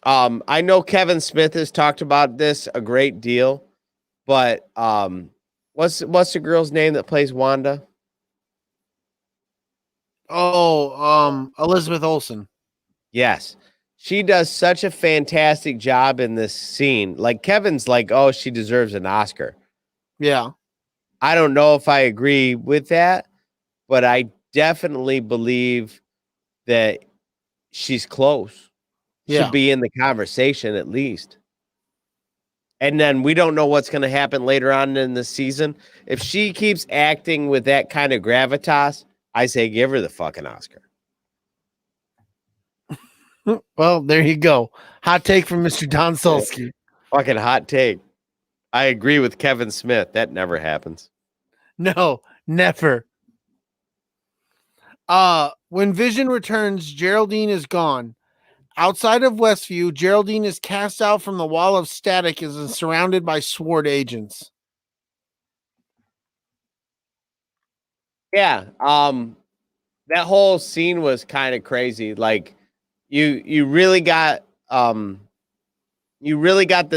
I know Kevin Smith has talked about this a great deal, but what's the girl's name that plays Wanda? Oh, Elizabeth Olsen. Yes. She does such a fantastic job in this scene. Like, Kevin's like, oh, she deserves an Oscar. Yeah. I don't know if I agree with that, but I definitely believe that she's close. Yeah. Should be in the conversation at least. And then we don't know what's going to happen later on in the season. If she keeps acting with that kind of gravitas, I say give her the fucking Oscar. Well, there you go. Hot take from Mr. Don Sulski. Fucking hot take. I agree with Kevin Smith. That never happens. No, never. When Vision returns, Geraldine is gone. Outside of Westview, Geraldine is cast out from the wall of static and is surrounded by SWORD agents. Yeah. That whole scene was kind of crazy. Like you really got the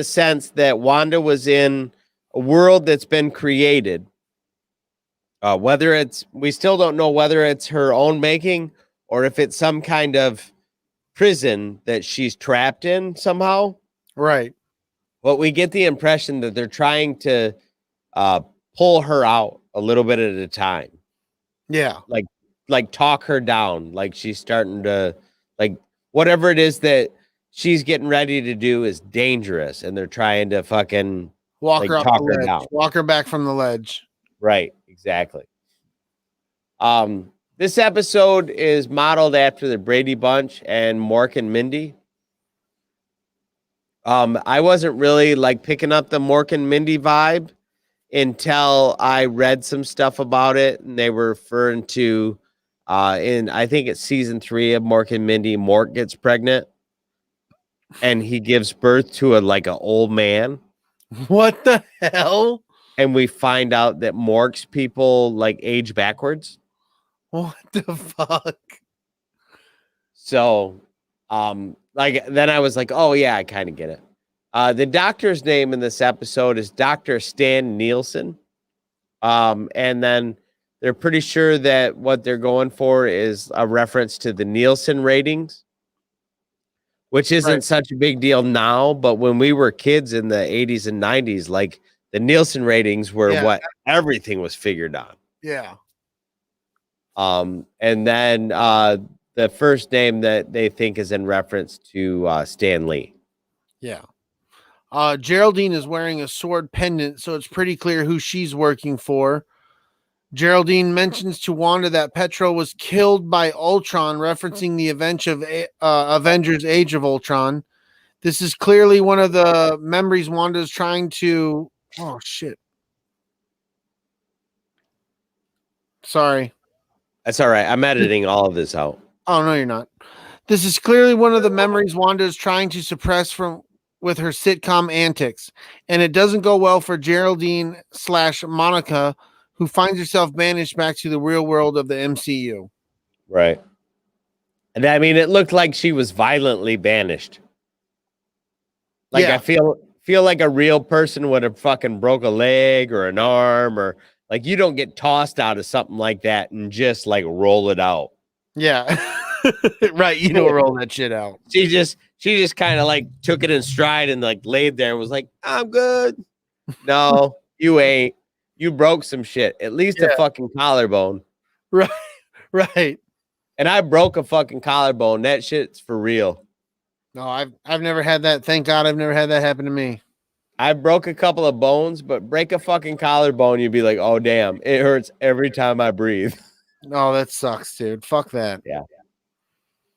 sense that Wanda was in a world that's been created. We still don't know whether it's her own making or if it's some kind of prison that she's trapped in somehow. Right. But we get the impression that they're trying to pull her out a little bit at a time. Yeah. Like talk her down. Like she's starting to, like, whatever it is that she's getting ready to do is dangerous. And they're trying to fucking Walk her off talk the her ledge. down. Walk her back from the ledge. Right. Exactly. This episode is modeled after the Brady Bunch and Mork and Mindy. I wasn't really like picking up the Mork and Mindy vibe until I read some stuff about it, and they were referring to in I think it's season 3 of Mork and Mindy, Mork gets pregnant and he gives birth to an old man. What the hell? And we find out that Mork's people age backwards. What the fuck? So then I was like, oh yeah, I kind of get it. The doctor's name in this episode is Dr. Stan Nielsen. And then they're pretty sure that what they're going for is a reference to the Nielsen ratings, which isn't such a big deal now. But when we were kids in the 80s and 90s, the Nielsen ratings were what everything was figured on. Yeah. And then the first name that they think is in reference to Stan Lee. Yeah. Geraldine is wearing a sword pendant, so it's pretty clear who she's working for. Geraldine mentions to Wanda that Petro was killed by Ultron, referencing the event of Avengers Age of Ultron. This is clearly one of the memories Wanda's trying to... Oh, shit. Sorry. That's all right. I'm editing all of this out. Oh, no, you're not. This is clearly one of the memories Wanda is trying to suppress with her sitcom antics. And it doesn't go well for Geraldine / Monica, who finds herself banished back to the real world of the MCU. Right. And I mean, it looked like she was violently banished. I feel like a real person would have fucking broke a leg or an arm, or you don't get tossed out of something like that and just roll it out. Yeah. Right. You don't roll that shit out. She just kind of took it in stride and laid there and was like, I'm good. No, you ain't. You broke some shit. At least a fucking collarbone. Right. Right. And I broke a fucking collarbone. That shit's for real. No, I've never had that. Thank God I've never had that happen to me. I broke a couple of bones, but break a fucking collarbone, you'd be like, oh damn, it hurts every time I breathe. No, that sucks, dude. Fuck that. Yeah.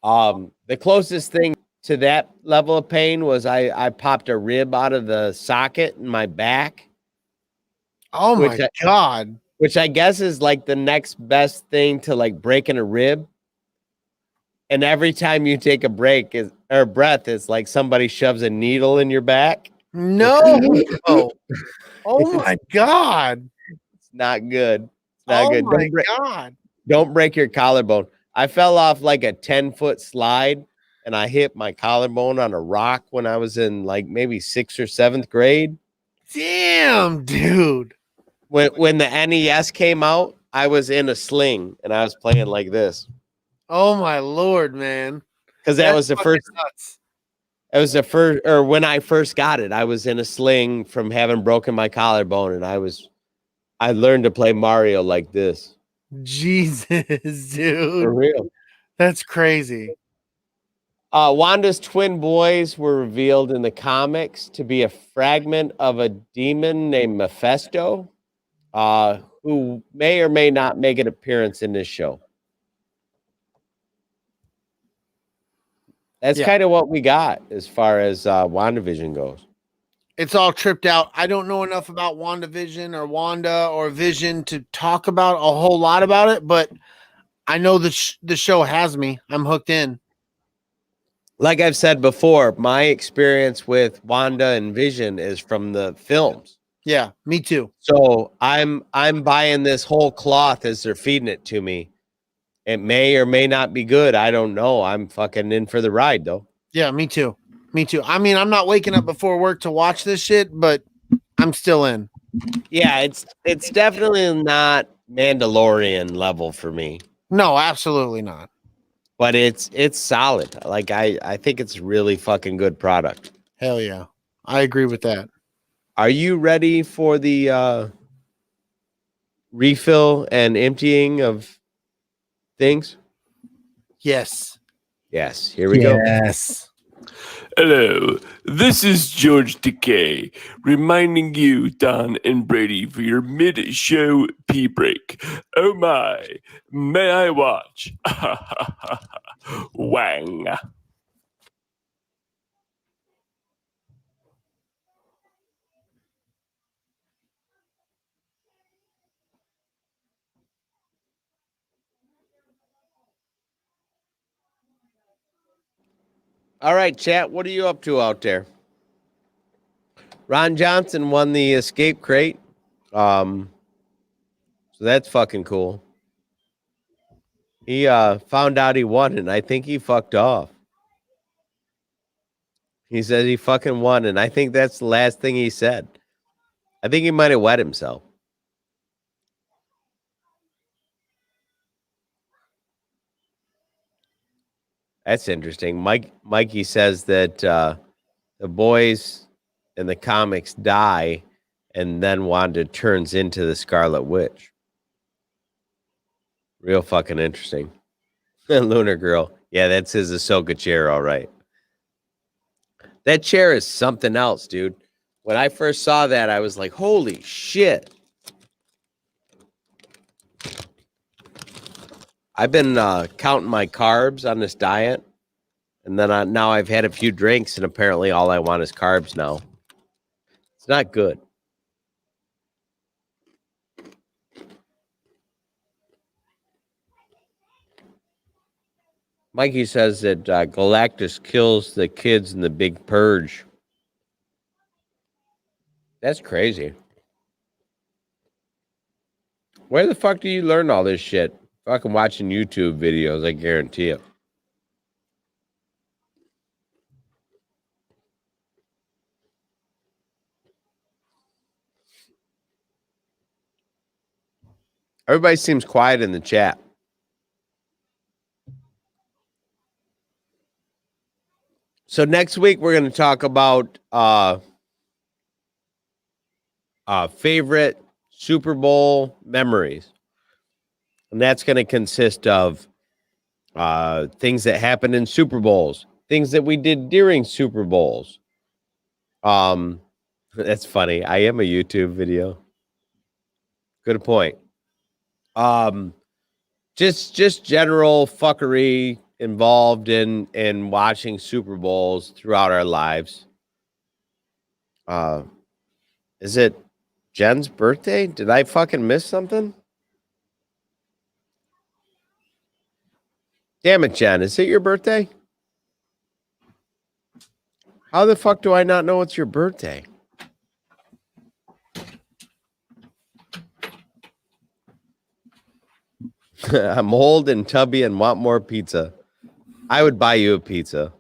The closest thing to that level of pain was I popped a rib out of the socket in my back. Oh my God. Which I guess is the next best thing to breaking a rib. And every time you take a breath, it's like somebody shoves a needle in your back. No. Oh my God. It's not good. It's not good. My God. Don't break your collarbone. I fell off a 10-foot slide and I hit my collarbone on a rock when I was in maybe 6th or 7th grade. Damn, dude. When the NES came out, I was in a sling and I was playing like this. Oh my Lord, man. Because that was the first. Nuts. It was the first, or when I first got it, I was in a sling from having broken my collarbone, and I learned to play Mario like this. Jesus, dude. For real. That's crazy. Wanda's twin boys were revealed in the comics to be a fragment of a demon named Mephisto, who may or may not make an appearance in this show. That's kind of what we got as far as WandaVision goes. It's all tripped out. I don't know enough about WandaVision or Wanda or Vision to talk about a whole lot about it, but I know the show has me. I'm hooked in. Like I've said before, my experience with Wanda and Vision is from the films. Yeah, me too. So I'm buying this whole cloth as they're feeding it to me. It may or may not be good. I don't know. I'm fucking in for the ride though. Yeah, me too. Me too. I mean, I'm not waking up before work to watch this shit, but I'm still in. Yeah, it's definitely not Mandalorian level for me, No, absolutely not. but it's solid. Like I think it's really fucking good product. Hell yeah. I agree with that. Are you ready for the refill and emptying of things? Yes. Yes, here we go. Yes. Hello, this is George Decay, reminding you, Don and Brady, for your mid-show pee break. Oh my, may I watch? Wang. All right, chat. What are you up to out there? Ron Johnson won the escape crate. So that's fucking cool. He found out he won, and I think he fucked off. He said he fucking won, and I think that's the last thing he said. I think he might have wet himself. That's interesting. Mikey says that the boys in the comics die, and then Wanda turns into the Scarlet Witch. Real fucking interesting. Lunar Girl. Yeah, that's his Ahsoka chair, all right. That chair is something else, dude. When I first saw that, I was like, holy shit. I've been counting my carbs on this diet, and then now I've had a few drinks, and apparently all I want is carbs now. It's not good. Mikey says that Galactus kills the kids in the Big Purge. That's crazy. Where the fuck do you learn all this shit? Fucking watching YouTube videos, I guarantee it. Everybody seems quiet in the chat. So next week we're going to talk about favorite Super Bowl memories. And that's going to consist of things that happened in Super Bowls, things that we did during Super Bowls. That's funny. I am a YouTube video. Good point. Just general fuckery involved in watching Super Bowls throughout our lives. Is it Jen's birthday? Did I fucking miss something? Damn it, Jen. Is it your birthday? How the fuck do I not know it's your birthday? I'm old and tubby and want more pizza. I would buy you a pizza.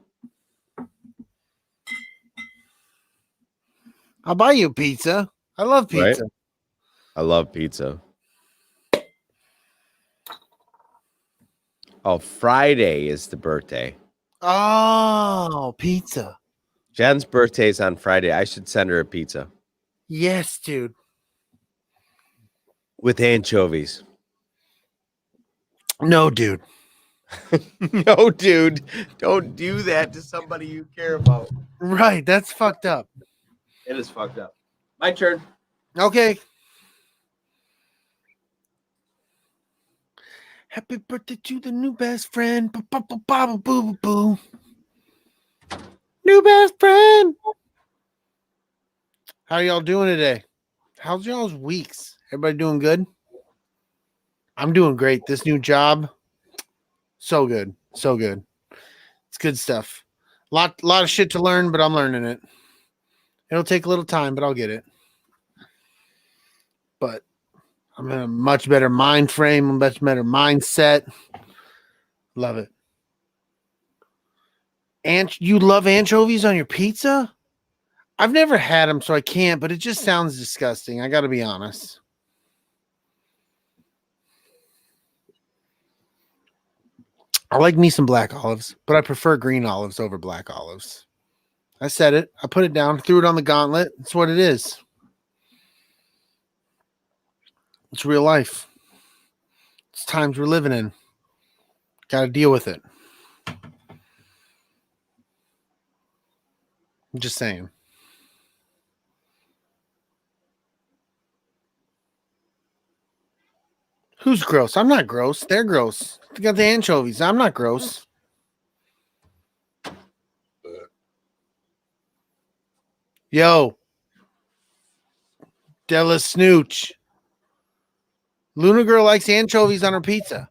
I'll buy you pizza. I love pizza. Right? I love pizza. Oh, Friday is the birthday. Oh, pizza. Jen's birthday is on Friday. I should send her a pizza. Yes, dude. With anchovies. No, dude. No, dude. Don't do that to somebody you care about. Right. That's fucked up. It is fucked up. My turn. Okay. Happy birthday to the new best friend. Boo. New best friend. How y'all doing today? How's y'all's weeks? Everybody doing good? I'm doing great. This new job So good. So good. It's good stuff. Lot of shit to learn, but I'm learning it. It'll take a little time, but I'll get it. But I'm in a much better mind frame, a much better mindset. Love it. And you love anchovies on your pizza? I've never had them, so I can't, but it just sounds disgusting. I got to be honest. I like me some black olives, but I prefer green olives over black olives. I said it. I put it down, threw it on the gauntlet. It's what it is. It's real life. It's times we're living in. Got to deal with it. I'm just saying. Who's gross? I'm not gross. They're gross. They got the anchovies. I'm not gross. Yo. DellaNooch. Luna Girl likes anchovies on her pizza.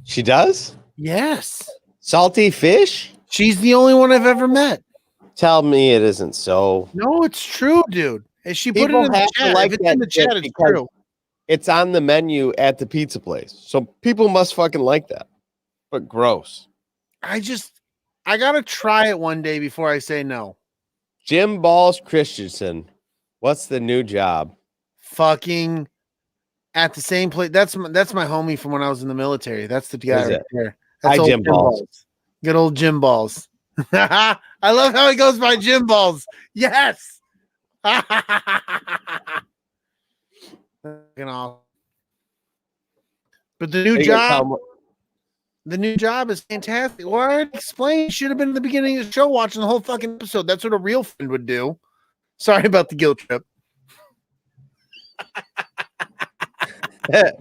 She does? Yes. Salty fish? She's the only one I've ever met. Tell me it isn't so. No, it's true, dude. And she put People it in the have to chat. like If it's that in the chat, shit it's because true. It's on the menu at the pizza place. So people must fucking like that. But gross. I got to try it one day before I say no. Jim Balls Christensen. What's the new job? Fucking at the same place. That's my homie from when I was in the military. That's the guy right there. That's Hi, old Jim Balls. Good old Jim Balls. I love how he goes by Jim Balls. Yes. Fucking awesome. But the new job is fantastic. Well, I already explained. Should have been in the beginning of the show watching the whole fucking episode. That's what a real friend would do. Sorry about the guilt trip.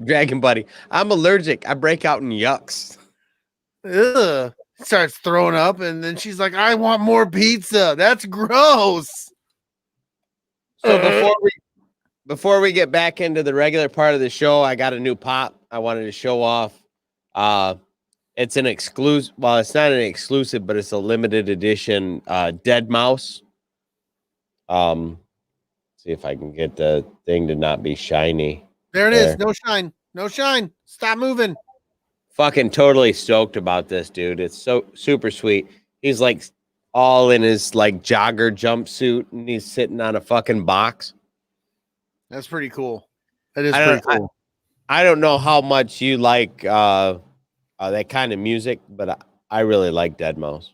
Dragon Buddy. I'm allergic. I break out in yucks. Ugh. Starts throwing up, and then she's like, I want more pizza. That's gross. So before we get back into the regular part of the show, I got a new pop I wanted to show off. It's an exclusive. Well, it's not an exclusive, but it's a limited edition Dead Mouse. See if I can get the thing to not be shiny. There it is. No shine. No shine. Stop moving. Fucking totally stoked about this, dude. It's so super sweet. He's like all in his like jogger jumpsuit, and he's sitting on a fucking box. That's pretty cool. That is pretty cool. I don't know how much you like that kind of music, but I really like Dead Mouse.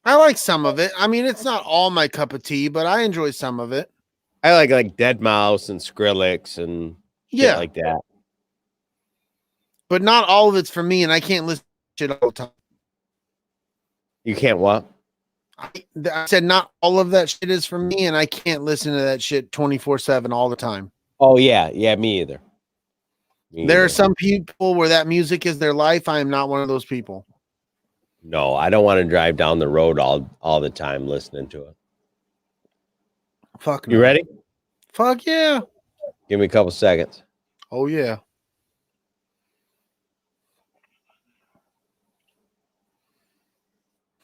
I like some of it. I mean, it's not all my cup of tea, but I enjoy some of it. I like Dead Mouse and Skrillex and shit like that. But not all of it's for me, and I can't listen to shit all the time. You can't what? I said not all of that shit is for me, and I can't listen to that shit 24/7 all the time. Oh, yeah. Yeah, me either. There are some people where that music is their life. I am not one of those people. No, I don't want to drive down the road all the time listening to it. Fuck You ready? Fuck yeah. Give me a couple seconds. Oh, yeah.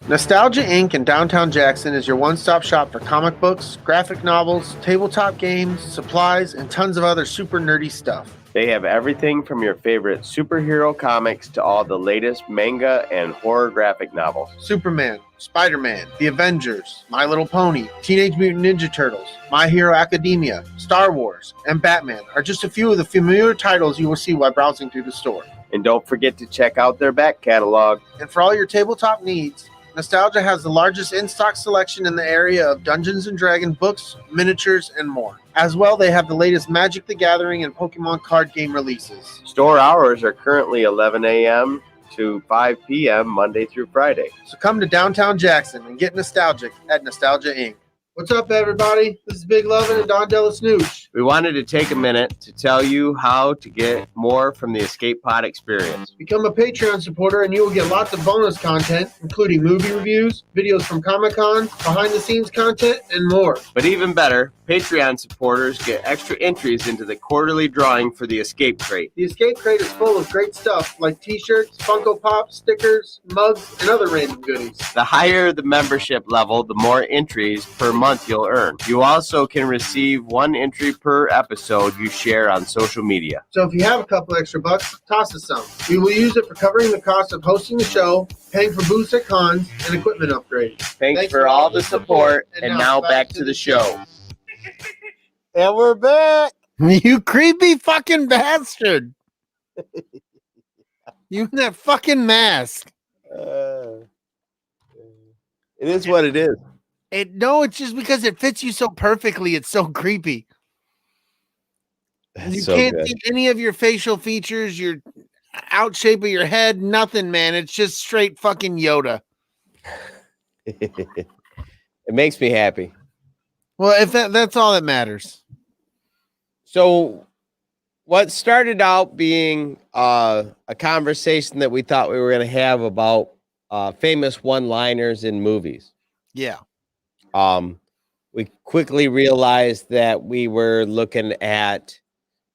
Nostalgia Inc. in downtown Jackson is your one-stop shop for comic books, graphic novels, tabletop games, supplies, and tons of other super nerdy stuff. They have everything from your favorite superhero comics to all the latest manga and horror graphic novels. Superman, Spider-Man, The Avengers, My Little Pony, Teenage Mutant Ninja Turtles, My Hero Academia, Star Wars, and Batman are just a few of the familiar titles you will see while browsing through the store. And don't forget to check out their back catalog. And for all your tabletop needs, Nostalgia has the largest in-stock selection in the area of Dungeons & Dragons books, miniatures, and more. As well, they have the latest Magic the Gathering and Pokemon card game releases. Store hours are currently 11 a.m. to 5 p.m. Monday through Friday. So come to downtown Jackson and get nostalgic at Nostalgia Inc. What's up, everybody? This is Big Lovin and Don DellaNooch. We wanted to take a minute to tell you how to get more from the Escape Pod experience. Become a Patreon supporter and you will get lots of bonus content, including movie reviews, videos from Comic-Con, behind-the-scenes content, and more. But even better, Patreon supporters get extra entries into the quarterly drawing for the Escape Crate. The Escape Crate is full of great stuff like t-shirts, Funko Pops, stickers, mugs, and other random goodies. The higher the membership level, the more entries per month you'll earn. You also can receive 1 entry per episode you share on social media. So if you have a couple extra bucks, toss us some. We will use it for covering the cost of hosting the show, paying for booths at cons, and equipment upgrades. Thanks for all the support, and now back to the show. And we're back. You creepy fucking bastard. You in that fucking mask. It is what it is. No, it's just because it fits you so perfectly. It's so creepy. You So can't good. see any of your facial features, your out shape of your head, nothing, man. It's just straight fucking Yoda. It makes me happy. Well, if that's all that matters. So what started out being a conversation that we thought we were going to have about famous one-liners in movies. Yeah. We quickly realized that we were looking at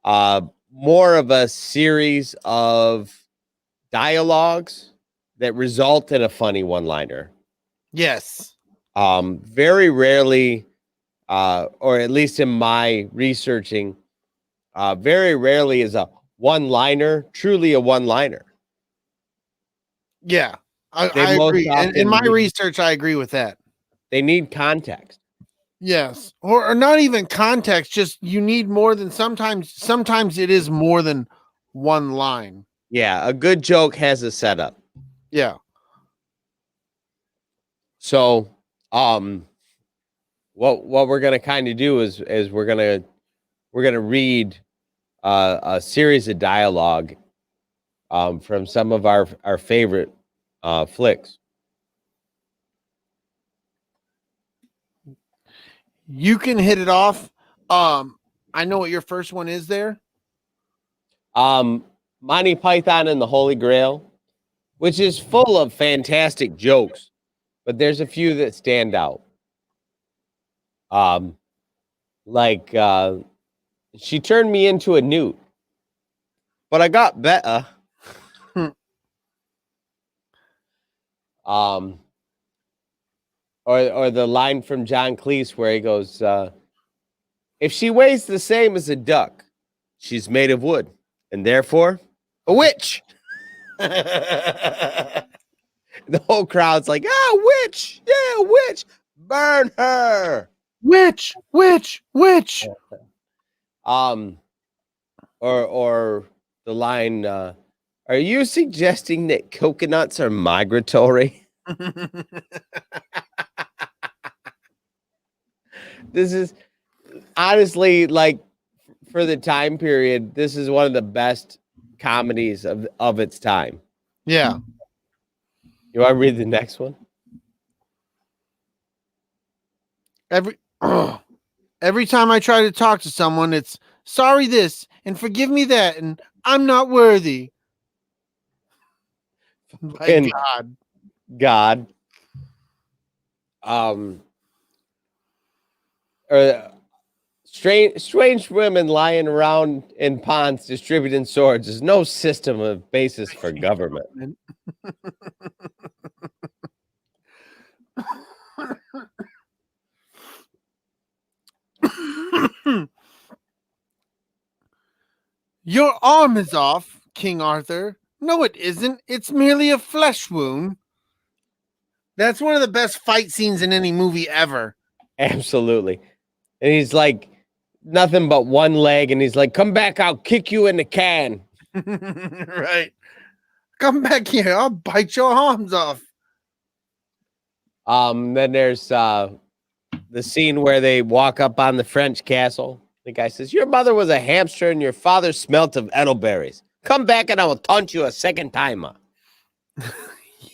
more of a series of dialogues that result in a funny one-liner. Yes. Very rarely, or at least in my researching, very rarely is a one-liner truly a one-liner. Yeah. I most agree. often In my need- research, I agree with that. They need context. Yes. Or not even context, just you need more than sometimes it is more than one line. Yeah, a good joke has a setup. Yeah. So, what we're gonna kind of do is we're gonna read a series of dialogue from some of our favorite flicks. You can hit it off. I know what your first one is there. Monty Python and the Holy Grail, which is full of fantastic jokes, but there's a few that stand out. Like she turned me into a newt, but I got better. Or the line from John Cleese where he goes, if she weighs the same as a duck, she's made of wood, and therefore a witch. The whole crowd's like, witch, yeah, witch, burn her. Witch. Or the line, are you suggesting that coconuts are migratory? This is honestly, like, for the time period, this is one of the best comedies of its time. Yeah. You want to read the next one? Every time I try to talk to someone, it's sorry this and forgive me that, and I'm not worthy. My And- God. Or strange women lying around in ponds distributing swords is no system of basis for government. Your arm is off, King Arthur. No, it isn't. It's merely a flesh wound. That's one of the best fight scenes in any movie ever. Absolutely. And he's like, nothing but one leg, and he's like, come back, I'll kick you in the can. Right. Come back here. I'll bite your arms off. Then there's the scene where they walk up on the French castle. The guy says, your mother was a hamster and your father smelt of elderberries. Come back and I will taunt you a second time.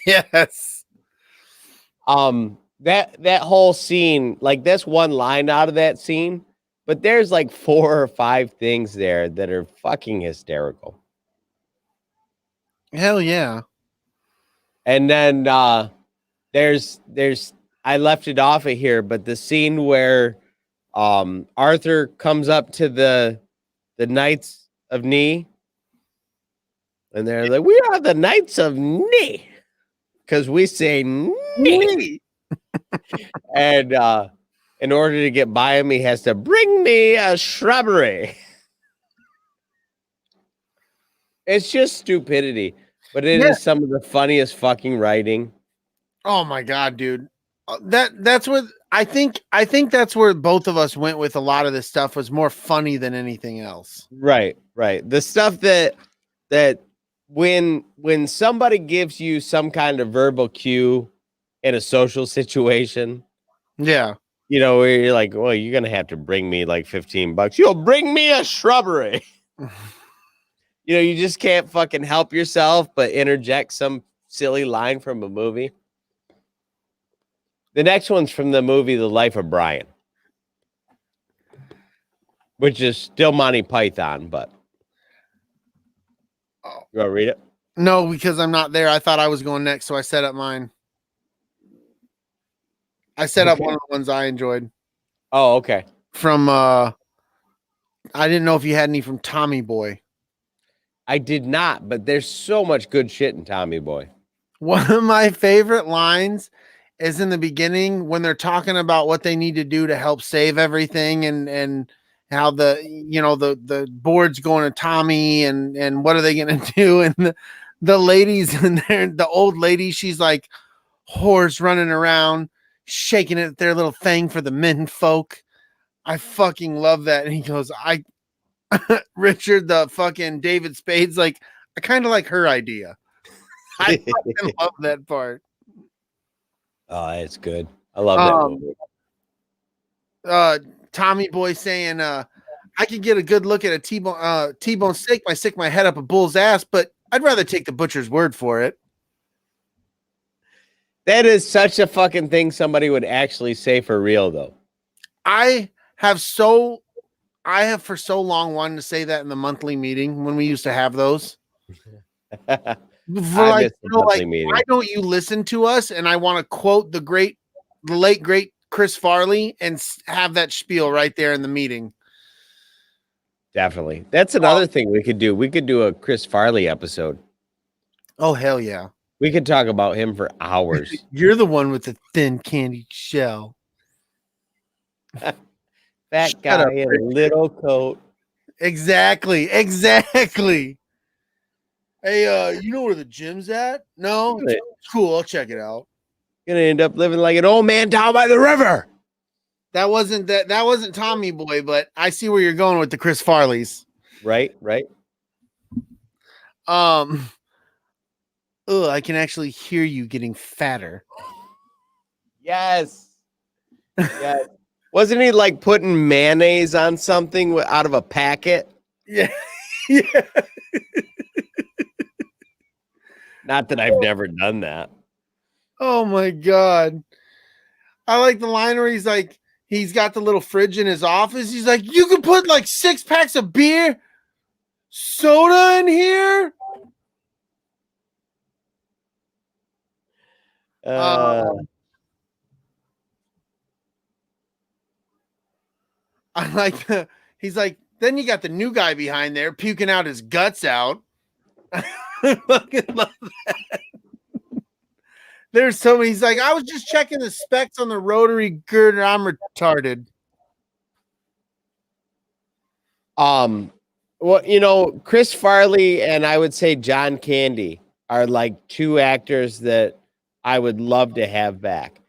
Yes. That whole scene, like, that's one line out of that scene, but there's like 4 or 5 things there that are fucking hysterical. Hell yeah. And then there's I left it off of here, but the scene where Arthur comes up to the Knights of Knee, and they're like, "We are the Knights of Knee," because we say knee. And in order to get by him, he has to bring me a shrubbery. It's just stupidity, but it is some of the funniest fucking writing. Oh my god, dude. That's what I think that's where both of us went with a lot of this stuff was more funny than anything else. Right. The stuff that when somebody gives you some kind of verbal cue in a social situation, yeah, where you're like, well, you're gonna have to bring me like $15. You'll bring me a shrubbery. You just can't fucking help yourself but interject some silly line from a movie. The next one's from the movie The Life of Brian, which is still Monty Python, but you want to read it? No, because I'm not there. I thought I was going next, so I set up mine. I set up one of the ones I enjoyed. Oh, okay. From I didn't know if you had any from Tommy Boy. I did not, but there's so much good shit in Tommy Boy. One of my favorite lines is in the beginning when they're talking about what they need to do to help save everything and how the board's going to Tommy and what are they going to do? And the ladies in there, the old lady, she's like whores running around, shaking it their little thing for the men folk. I fucking love that. And he goes, Richard, the fucking David Spade's like, I kind of like her idea. I fucking love that part. Oh, it's good. I love that movie. Tommy Boy saying, I could get a good look at a T-bone steak by stick my head up a bull's ass, but I'd rather take the butcher's word for it. That is such a fucking thing somebody would actually say for real, though. I have for so long wanted to say that in the monthly meeting when we used to have those. Why don't you listen to us? And I want to quote the late great Chris Farley and have that spiel right there in the meeting. Definitely. That's another thing we could do. We could do a Chris Farley episode. Oh, hell yeah. We could talk about him for hours. You're the one with the thin candied shell. That guy in a little coat. Exactly. Hey, you know where the gym's at? No? It's cool. I'll check it out. Gonna end up living like an old man down by the river. That wasn't Tommy Boy, but I see where you're going with the Chris Farleys. Right. I can actually hear you getting fatter. Yes. Wasn't he like putting mayonnaise on something out of a packet? Yeah. Not that I've never done that. Oh my God. I like the line where he's like, he's got the little fridge in his office. He's like, you can put like 6 packs of beer, soda in here. I like he's like, then you got the new guy behind there puking out his guts out. I fucking love that. There's so many. He's like, I was just checking the specs on the rotary girder. I'm retarded. Well, Chris Farley and I would say John Candy are like 2 actors that I would love to have back.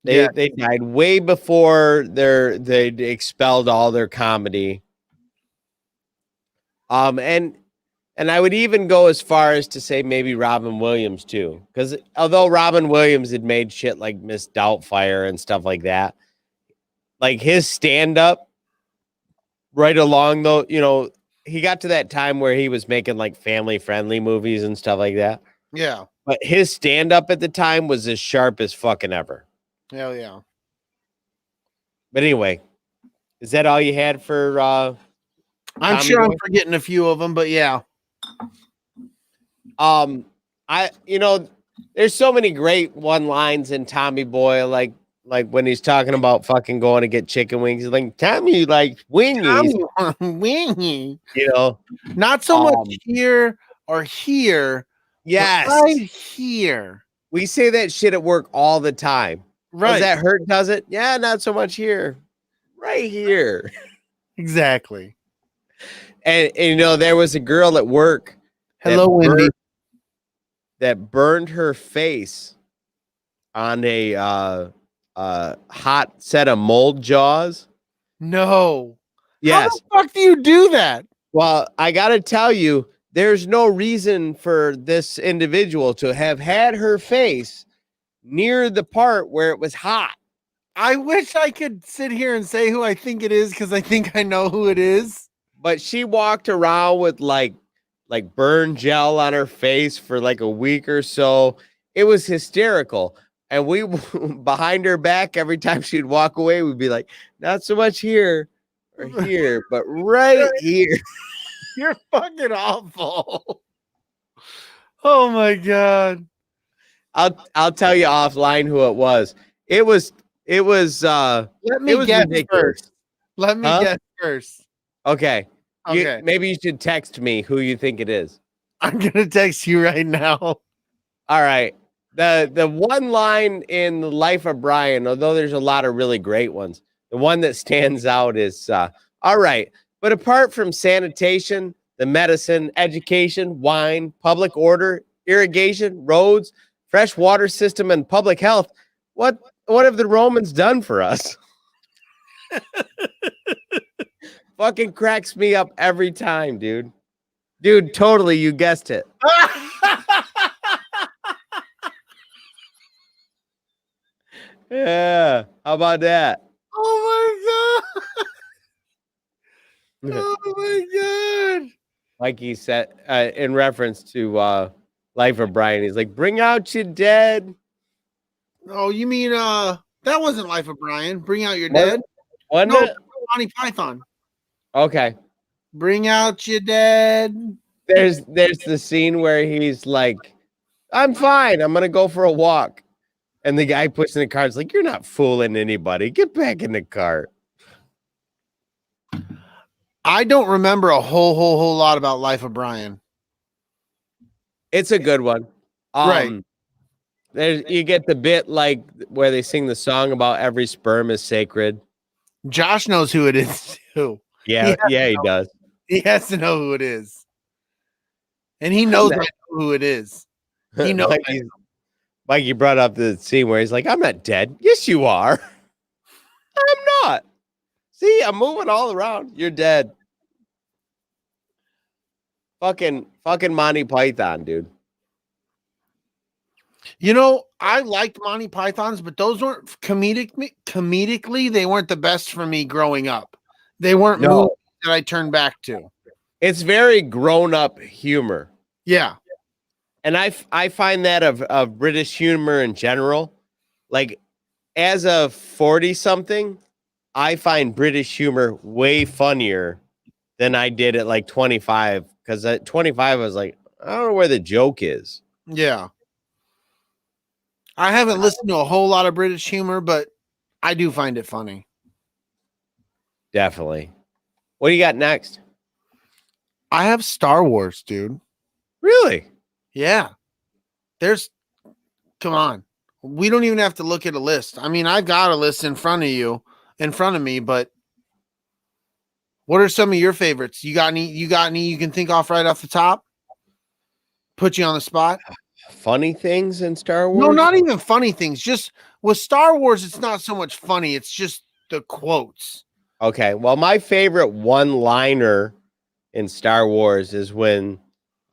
They died way before they expelled all their comedy. And I would even go as far as to say maybe Robin Williams too, because although Robin Williams had made shit like Miss Doubtfire and stuff like that, like his stand-up right along though, he got to that time where he was making like family-friendly movies and stuff like that. Yeah. But his stand-up at the time was as sharp as fucking ever. Hell yeah. But anyway, is that all you had for I'm sure I'm forgetting a few of them, but yeah. There's so many great one-lines in Tommy Boy, like like when he's talking about fucking going to get chicken wings. He's like, Tommy, like wingies, Wingy. you know. Not so much here or here. but Yes, right here. we say that shit at work all the time. Right. Does that hurt? Does it? Yeah, not so much here. Right here. Exactly. And you know, there was a girl at work. Hello, Wendy. That burned her face on a hot set of mold jaws. No. Yes. How the fuck do you do that? Well, I got to tell you, there's no reason for this individual to have had her face near the part where it was hot. I wish I could sit here and say who I think it is because I think I know who it is. But she walked around with like burn gel on her face for like a week or so. It was hysterical. And we behind her back, every time she'd walk away, we'd be like, not so much here or here, but right here. You're fucking awful. Oh my god. I'll tell you offline who it was. It was Let me it was guess ridiculous. first. Let me guess first. Okay. Okay. Maybe you should text me who you think it is. I'm gonna text you right now. All right. The one line in The Life of Brian, although there's a lot of really great ones, the one that stands out is all right. But apart from sanitation, the medicine, education, wine, public order, irrigation, roads, fresh water system, and public health, what have the Romans done for us? Fucking cracks me up every time, dude. Dude, totally, you guessed it. Yeah, how about that? Oh my god. Oh my god. Mikey said in reference to Life of Brian, he's like, bring out your dead. Oh, you mean that wasn't Life of Brian. Bring out your What? dead. Wasn't No, it? Monty Python. Okay. Bring out your dead. There's the scene where he's like, I'm fine. I'm gonna go for a walk. And the guy pushing the car is like, you're not fooling anybody. Get back in the car. I don't remember a whole lot about Life of Brian. It's a good one. Right. You get the bit like where they sing the song about every sperm is sacred. Josh knows who it is too. Yeah, he does. He has to know who it is. And he knows I know who it is. He knows. Mikey brought up the scene where he's like, I'm not dead. Yes, you are. I'm not. See, I'm moving all around. You're dead. Fucking Monty Python, dude. You know, I liked Monty Pythons, but those weren't comedically, they weren't the best for me growing up. They weren't movies that I turned back to. It's very grown-up humor. Yeah. And I find that of British humor in general, like as a 40-something, I find British humor way funnier than I did at like 25. Because at 25, I was like, I don't know where the joke is. Yeah. I haven't listened to a whole lot of British humor, but I do find it funny. Definitely. What do you got next? I have Star Wars, dude. Really? Yeah. Come on. We don't even have to look at a list. I mean, I've got a list in front of me, but what are some of your favorites? You got any you can think off right off the top? Put you on the spot? Funny things in Star Wars? No, not even funny things. Just with Star Wars, it's not so much funny. It's just the quotes. Okay. Well, my favorite one-liner in Star Wars is when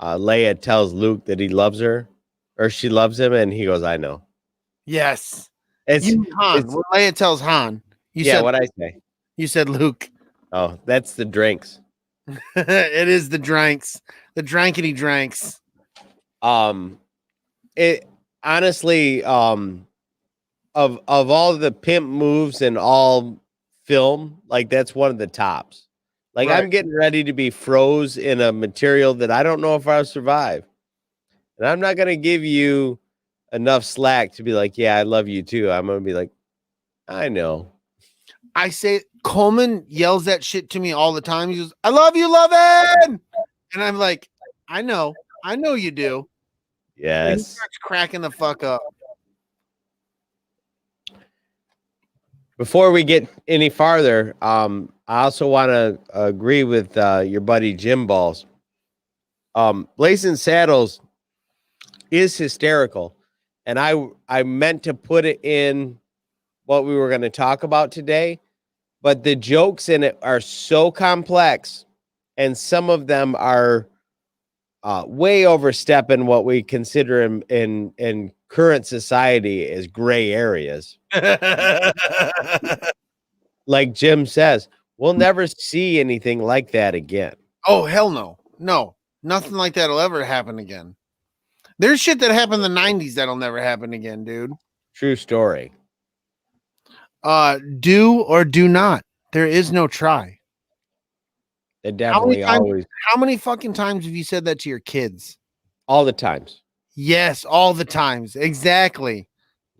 Leia tells Luke that he loves her or she loves him, and he goes, I know. Yes. It's Han. When Leia tells Han. What'd I say? You said Luke. Oh, that's the drinks. It is the drinks. The drankety drinks. It honestly, of all the pimp moves in all film, like that's one of the tops. Like Right. I'm getting ready to be froze in a material that I don't know if I'll survive. And I'm not going to give you enough slack to be like, yeah, I love you too. I'm going to be like, I know. I say Coleman yells that shit to me all the time. He goes, "I love you, Lovin," and I'm like, I know you do. And he Yes. starts cracking the fuck up. Before we get any farther, I also want to agree with your buddy Jim Balls. Blazing Saddles is hysterical, and I meant to put it in what we were going to talk about today, but the jokes in it are so complex, and some of them are way overstepping what we consider in current society as gray areas. Like Jim says, we'll never see anything like that again. Oh, hell no. No, nothing like that'll ever happen again. There's shit that happened in the 90s that'll never happen again, dude. True story. Do or do not. There is no try. It definitely always, How many fucking times have you said that to your kids? all the times. Yes, all the times. Exactly.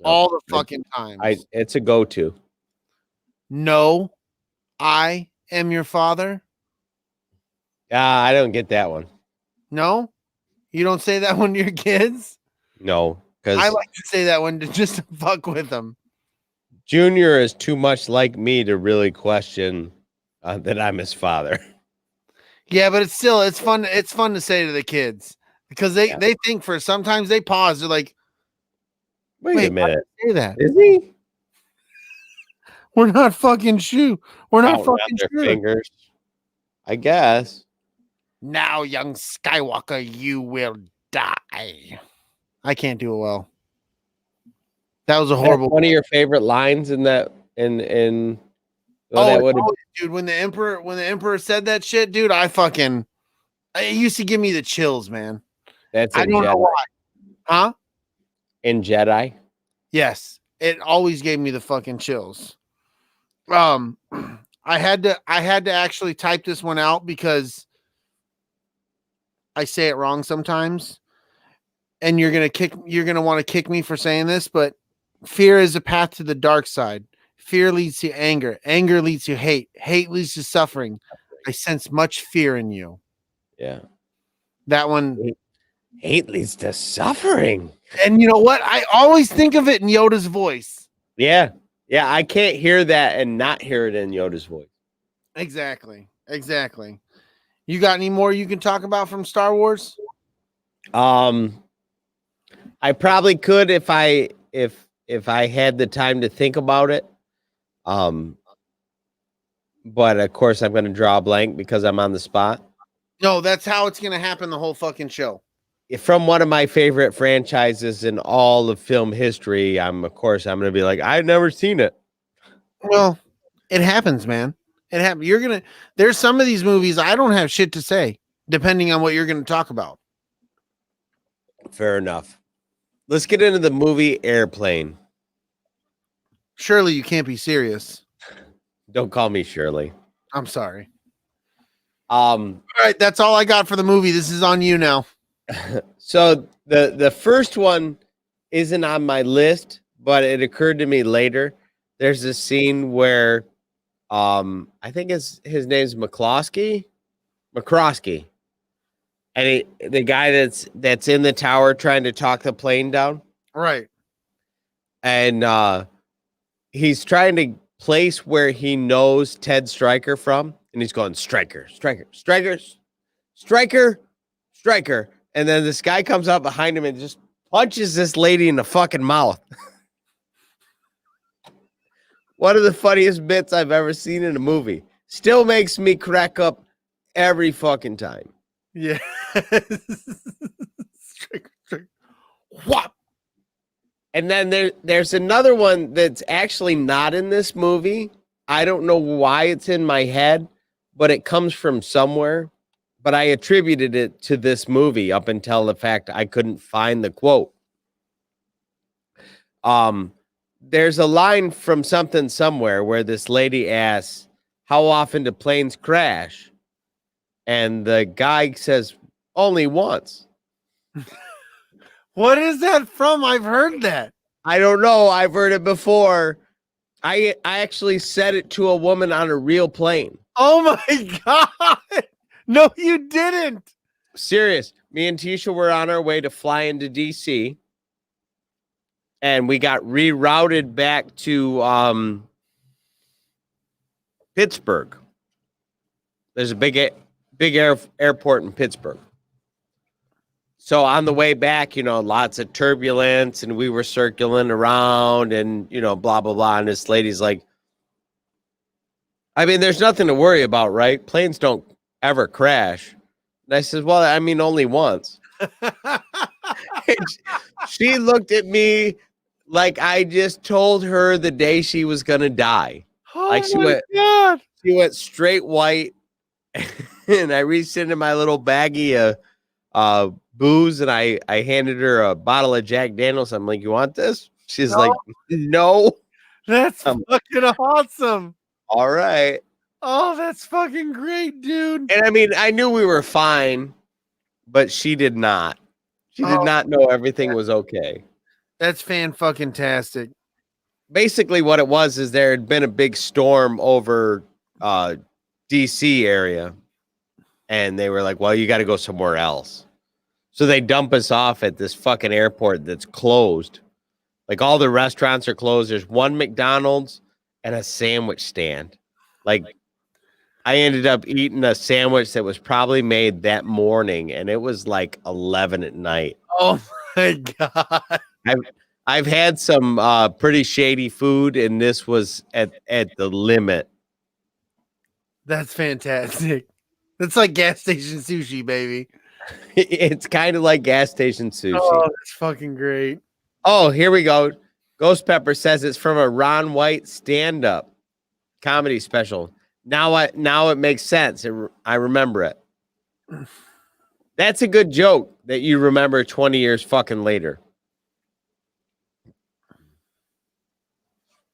All the fucking times. It's a go-to. No, I am your father. I don't get that one. No, you don't say that one to your kids. No, because I like to say that one to just fuck with them. Junior is too much like me to really question that I'm his father. Yeah, but it's fun. It's fun to say to the kids because they think for sometimes they pause. They're like, Wait a minute. Say that. Is he? We're not fucking shoe. We're not Counting out fucking their sure. fingers. I guess. Now, young Skywalker, you will die. I can't do it well. That was a horrible. One of your favorite lines in that in dude, when the emperor said that shit, dude, it used to give me the chills, man. That's I don't know why. Huh? In Jedi. Yes, it always gave me the fucking chills. I had to actually type this one out because I say it wrong sometimes, and you're gonna want to kick me for saying this, but fear is a path to the dark side. Fear leads to anger. Anger leads to hate. Hate leads to suffering. I sense much fear in you. Yeah. That one. Hate leads to suffering. And you know what? I always think of it in Yoda's voice. Yeah. Yeah. I can't hear that and not hear it in Yoda's voice. Exactly. You got any more you can talk about from Star Wars? I probably could if I had the time to think about it. But of course I'm going to draw a blank because I'm on the spot. No, that's how it's going to happen the whole fucking show. From one of my favorite franchises in all of film history, I'm going to be like, I've never seen it. Well, it happens, man. It happens. There's some of these movies I don't have shit to say, depending on what you're going to talk about. Fair enough. Let's get into the movie Airplane. Surely you can't be serious. Don't call me Shirley. I'm sorry. All right, that's all I got for the movie. This is on you now. So the first one isn't on my list, but it occurred to me later. There's a scene where I think his name's McCloskey. And the guy that's in the tower trying to talk the plane down. Right. And he's trying to place where he knows Ted Stryker from. And he's going, Stryker. And then this guy comes up behind him and just punches this lady in the fucking mouth. One of the funniest bits I've ever seen in a movie. Still makes me crack up every fucking time. Yeah. What? And then there's another one that's actually not in this movie. I don't know why it's in my head, but it comes from somewhere. But I attributed it to this movie up until the fact I couldn't find the quote. There's a line from Something Somewhere where this lady asks, how often do planes crash? And the guy says, only once. What is that from? I've heard that. I don't know. I've heard it before. I actually said it to a woman on a real plane. Oh my God. No, you didn't. Serious. Me and Tisha were on our way to fly into DC. And we got rerouted back to Pittsburgh. There's a big airport in Pittsburgh. So on the way back, lots of turbulence, and we were circling around and, blah, blah, blah. And this lady's like, I mean, there's nothing to worry about, right? Planes don't ever crash. And I said, well, I mean, only once. She looked at me like I just told her the day she was going to die. Oh like she went straight white. And I reached into my little baggie of booze, and I handed her a bottle of Jack Daniels. I'm like, you want this? She's like, no. That's fucking awesome. All right. Oh, that's fucking great, dude. And I mean, I knew we were fine, but she did not. She did not know everything was okay. That's fan-fucking-tastic. Basically, what it was is there had been a big storm over DC area, and they were like, well, you got to go somewhere else. So they dump us off at this fucking airport that's closed. Like, all the restaurants are closed. There's one McDonald's and a sandwich stand. Like, I ended up eating a sandwich that was probably made that morning, and it was like 11 at night. Oh my God. I've had some pretty shady food, and this was at the limit. That's fantastic. That's like gas station sushi, baby. It's kind of like gas station sushi. Oh, that's fucking great. Oh, here we go. Ghost Pepper says it's from a Ron White stand-up comedy special. Now it makes sense. I remember it. That's a good joke that you remember 20 years fucking later.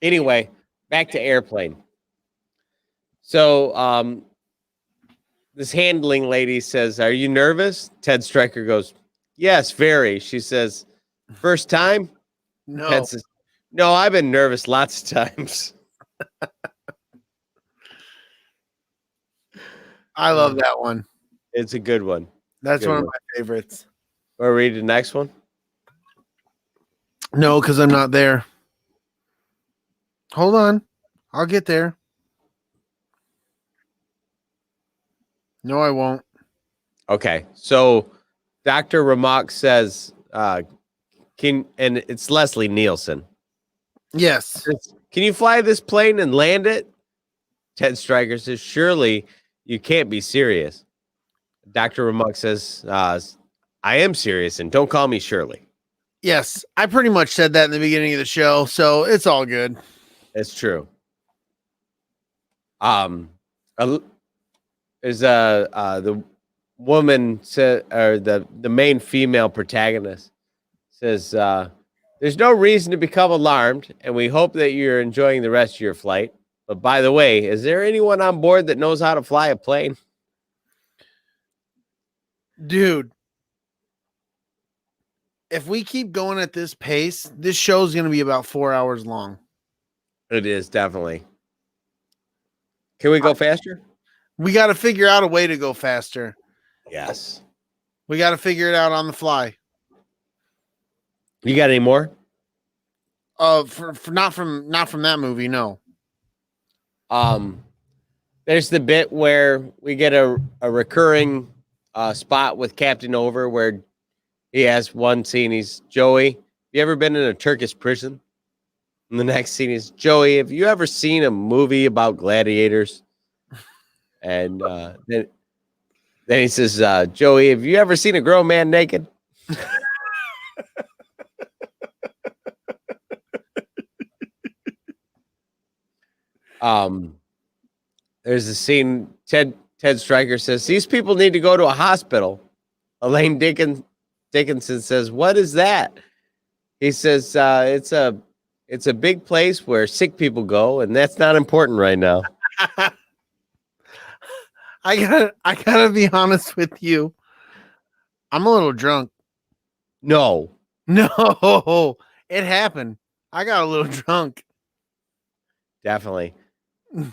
Anyway, back to airplane. So this handling lady says, are you nervous? Ted Stryker goes, yes, very. She says, first time? No. Ted says, no, I've been nervous lots of times. I love that one. It's a good one. That's one of my favorites. Want to read the next one? No, because I'm not there. Hold on. I'll get there. No, I won't. Okay. So Dr. Ramak says, and it's Leslie Nielsen. Yes. Can you fly this plane and land it? Ted Stryker says, surely you can't be serious. Dr. Ramak says, I am serious, and don't call me Shirley. Yes. I pretty much said that in the beginning of the show, so it's all good. It's true. There's the woman said, or the main female protagonist says, there's no reason to become alarmed, and we hope that you're enjoying the rest of your flight. But by the way, is there anyone on board that knows how to fly a plane? Dude, if we keep going at this pace, this show is going to be about 4 hours long. It is, definitely. Can we go faster? We got to figure out a way to go faster. Yes. We got to figure it out on the fly. You got any more? For not from that movie, no. There's the bit where we get a recurring spot with Captain Over where he has one scene. He's, Joey, have you ever been in a Turkish prison? And the next scene is, Joey, have you ever seen a movie about gladiators? And then he says, Joey, have you ever seen a grown man naked? There's a scene, Ted Stryker says, these people need to go to a hospital. Elaine Dickinson says, what is that? He says, it's a big place where sick people go, and that's not important right now. I gotta be honest with you. I'm a little drunk. No, it happened. I got a little drunk. Definitely.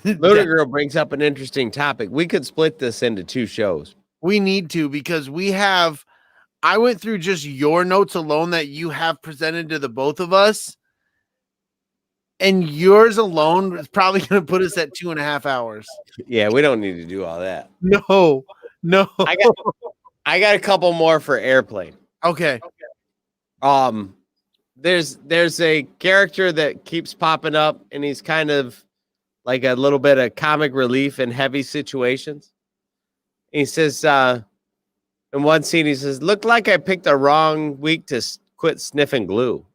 Lunar Girl brings up an interesting topic. We could split this into 2 shows. We need to, because I went through just your notes alone that you have presented to the both of us. And yours alone is probably going to put us at 2.5 hours. Yeah, we don't need to do all that. No. I got a couple more for Airplane. Okay. There's a character that keeps popping up, and he's kind of like a little bit of comic relief in heavy situations. He says, in one scene, he says, "Looked like I picked the wrong week to quit sniffing glue."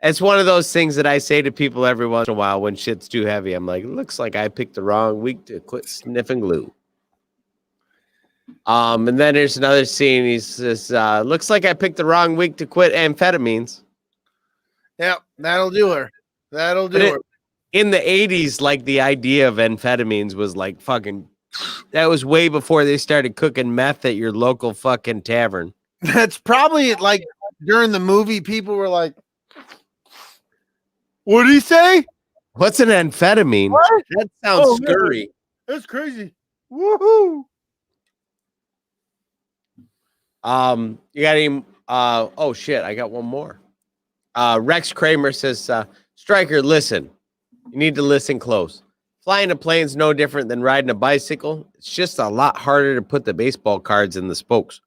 It's one of those things that I say to people every once in a while when shit's too heavy. I'm like, looks like I picked the wrong week to quit sniffing glue. And then there's another scene. He says, looks like I picked the wrong week to quit amphetamines. Yep, that'll do her. That'll do her. In the 80s, like the idea of amphetamines was like fucking, that was way before they started cooking meth at your local fucking tavern. That's probably like during the movie, people were like, what did he say? What's an amphetamine? What? That sounds scurry. That's crazy. Woohoo. You got any? Oh shit! I got one more. Rex Kramer says, "Stryker, listen. You need to listen close. Flying a plane's no different than riding a bicycle. It's just a lot harder to put the baseball cards in the spokes."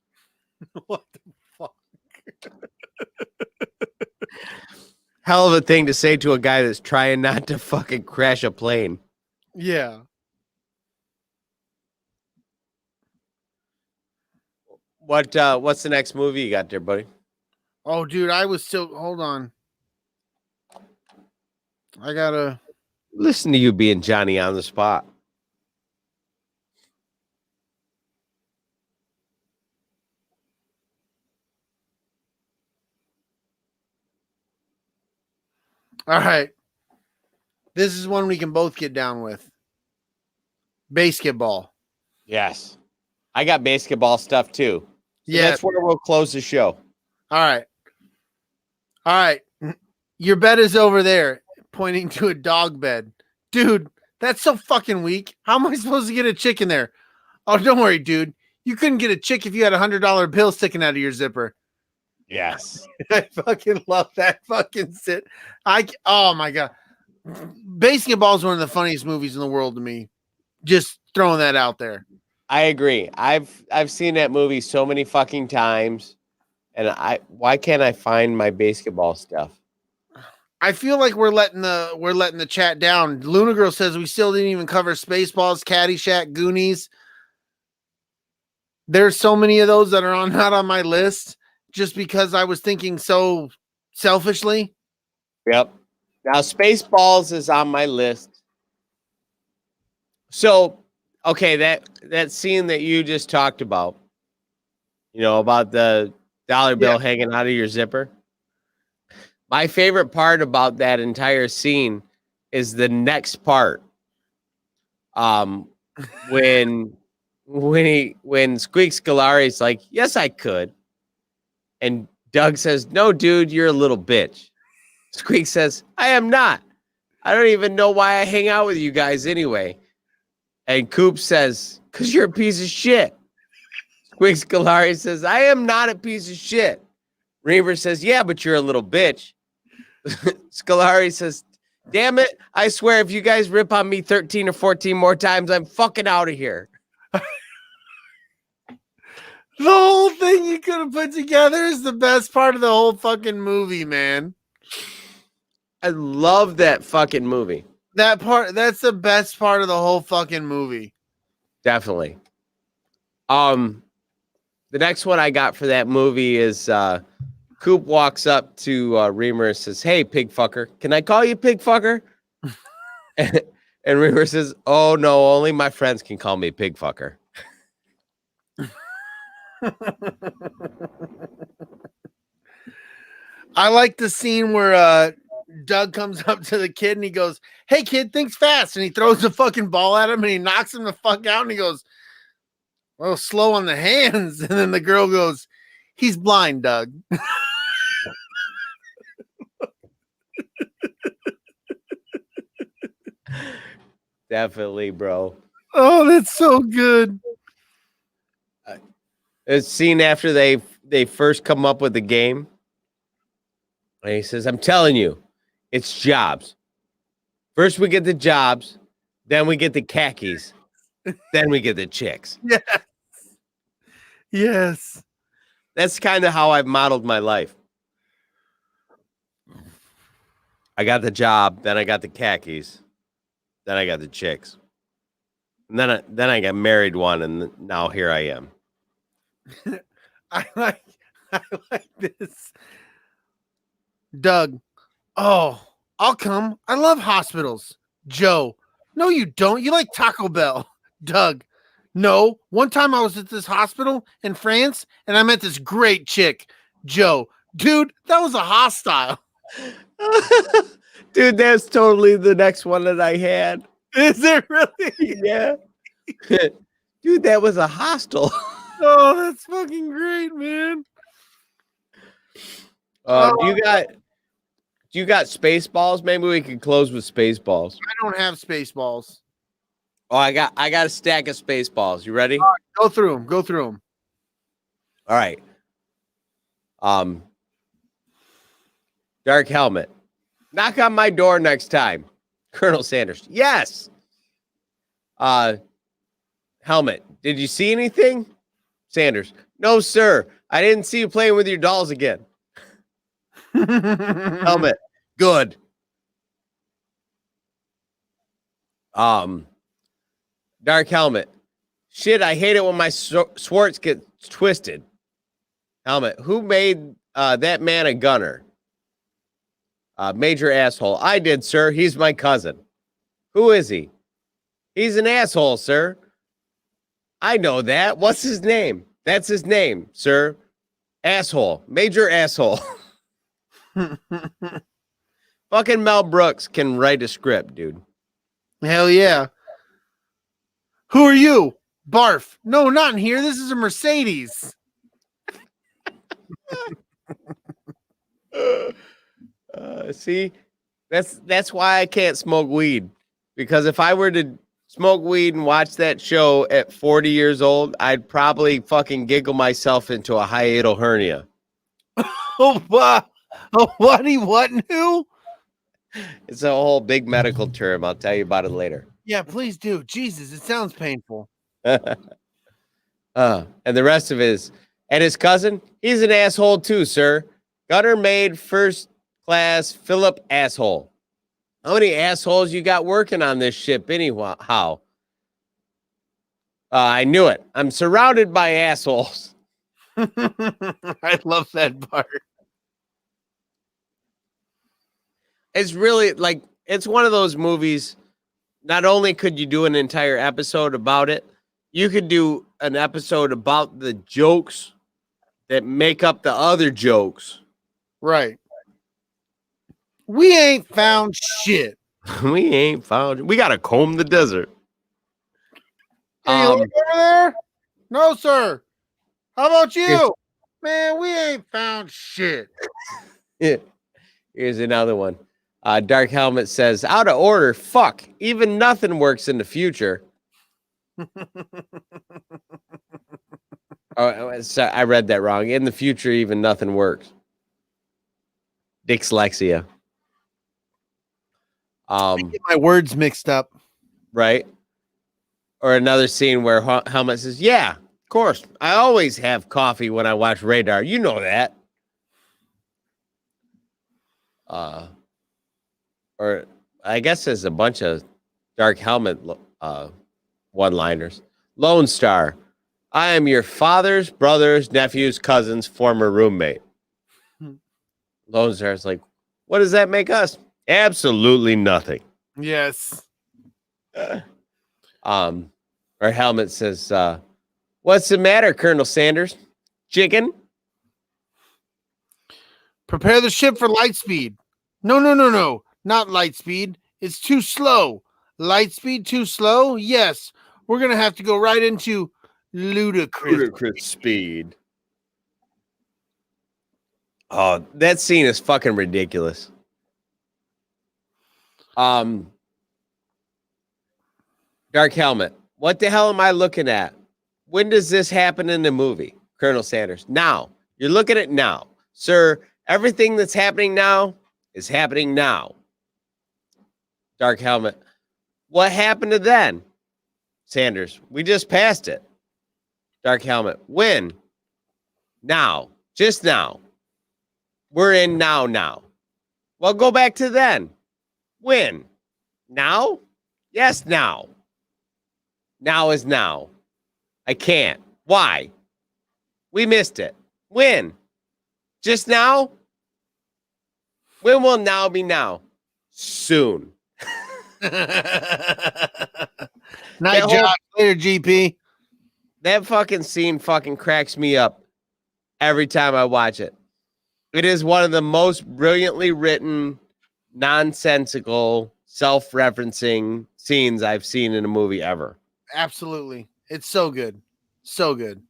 What the fuck? Hell of a thing to say to a guy that's trying not to fucking crash a plane. Yeah. What's the next movie you got there, buddy? Oh, dude, hold on. I gotta listen to you being Johnny on the spot. All right. This is one we can both get down with. Basketball. Yes. I got basketball stuff too. So yeah. That's where we'll close the show. All right. All right. Your bed is over there, pointing to a dog bed. Dude, that's so fucking weak. How am I supposed to get a chick in there? Oh, don't worry, dude. You couldn't get a chick if you had $100 bill sticking out of your zipper. Yes. I fucking love that fucking sit. Oh my God. Basketball is one of the funniest movies in the world to me. Just throwing that out there. I agree. I've seen that movie so many fucking times, and why can't I find my basketball stuff? I feel like we're letting the chat down. Luna Girl says we still didn't even cover Spaceballs, Caddyshack, Goonies. There's so many of those that are not on my list just because I was thinking so selfishly. Yep. Now Spaceballs is on my list. So, okay, that scene that you just talked about, about the dollar bill hanging out of your zipper. My favorite part about that entire scene is the next part. When Squeak Scolari's like, "Yes, I could." And Doug says, "No, dude, you're a little bitch." Squeak says, "I am not. I don't even know why I hang out with you guys anyway." And Coop says, "'Cause you're a piece of shit." Squeak Scolari says, "I am not a piece of shit." Reaver says, "Yeah, but you're a little bitch." Scolari says, "Damn it. I swear if you guys rip on me 13 or 14 more times, I'm fucking out of here." The whole thing you could have put together is the best part of the whole fucking movie, man. I love that fucking movie. That's the best part of the whole fucking movie. Definitely. The next one I got for that movie is Coop walks up to Reamer and says, "Hey, pig fucker, can I call you pig fucker?" and Reamer says, "Oh no, only my friends can call me pig fucker." I like the scene where Doug comes up to the kid and he goes, "Hey kid, think fast." And he throws the fucking ball at him and he knocks him the fuck out and he goes, "Well, slow on the hands." And then the girl goes, "He's blind, Doug." Definitely, bro. Oh, that's so good. It's scene after they first come up with the game. And he says, I'm telling you, it's jobs. First we get the jobs, then we get the khakis, then we get the chicks. Yes. Yes. That's kind of how I've modeled my life. I got the job, then I got the khakis, then I got the chicks. And then I got married one, and now here I am. I like this. Doug. Oh, I'll come. I love hospitals. Joe. No, you don't. You like Taco Bell. Doug. No. One time I was at this hospital in France and I met this great chick. Joe. Dude, that was a hostile. Dude, that's totally the next one that I had. Is it really? Yeah. Dude, that was a hostel. Oh, that's fucking great, man. Do you got Spaceballs? Maybe we can close with Spaceballs. I don't have Spaceballs. Oh, I got a stack of Spaceballs. You ready? All right, go through them. Go through them. All right. Dark helmet. Knock on my door next time. Colonel Sanders. Yes. Helmet. Did you see anything? Sanders. No, sir. I didn't see you playing with your dolls again. Helmet. Good. Dark helmet. Shit, I hate it when my swords get twisted. Helmet. Who made that man a gunner? Major asshole. I did, sir. He's my cousin. Who is he? He's an asshole, sir. I know that. What's his name? That's his name, sir. Asshole. Major asshole. Fucking Mel Brooks can write a script, dude. Hell yeah. Who are you? Barf. No, not in here. This is a Mercedes. See, that's why I can't smoke weed. Because if I were to smoke weed and watch that show at 40 years old, I'd probably fucking giggle myself into a hiatal hernia. Oh, wow. Oh, what? Who? It's a whole big medical term. I'll tell you about it later. Yeah, please do. Jesus, it sounds painful. And the rest of it is, and his cousin, he's an asshole too, sir. Gunner made first class Philip asshole. How many assholes you got working on this ship anyhow? I knew it. I'm surrounded by assholes. I love that part. It's really like, it's one of those movies. Not only could you do an entire episode about it, you could do an episode about the jokes that make up the other jokes. Right. We ain't found shit. We ain't found. We gotta comb the desert. Hey, you look over there? No, sir. How about you? Man, we ain't found shit. Here's another one. Dark Helmet says, out of order. Fuck. Even nothing works in the future. Oh, sorry, I read that wrong. In the future, even nothing works. Dyslexia. I get my words mixed up. Right. Or another scene where Helmet says, yeah, of course. I always have coffee when I watch Radar. You know that. Or I guess there's a bunch of Dark Helmet one-liners. Lone Star. I am your father's, brother's, nephew's, cousin's former roommate. Lone Star's like, what does that make us? Absolutely nothing. Yes. Or Helmet says, what's the matter, Colonel Sanders? Chicken? Prepare the ship for light speed. No. Not light speed. It's too slow. Light speed too slow? Yes. We're going to have to go right into ludicrous speed. Oh, that scene is fucking ridiculous. Dark Helmet. What the hell am I looking at? When does this happen in the movie? Colonel Sanders. Now. You're looking at now. Sir, everything that's happening now is happening now. Dark Helmet. What happened to then? Sanders. We just passed it. Dark Helmet. When? Now. Just now. We're in now. Well, go back to then. When? Now? Yes, now. Now is now. I can't. Why? We missed it. When? Just now? When will now be now? Soon. Night job later, GP. That fucking scene fucking cracks me up every time I watch it. It is one of the most brilliantly written, nonsensical, self-referencing scenes I've seen in a movie ever. Absolutely. It's so good. So good.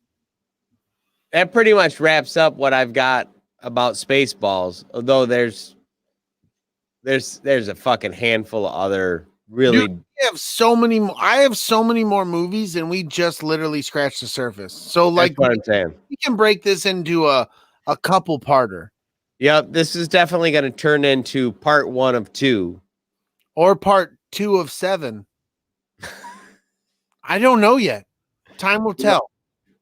That pretty much wraps up what I've got about Spaceballs. Although there's a fucking handful of other really. Dude, we have so many. I have so many more movies, and we just literally scratched the surface. So, like, that's what I'm saying. We can break this into a couple parter. Yep, this is definitely going to turn into part 1 of 2, or part 2 of 7. I don't know yet. Time will tell.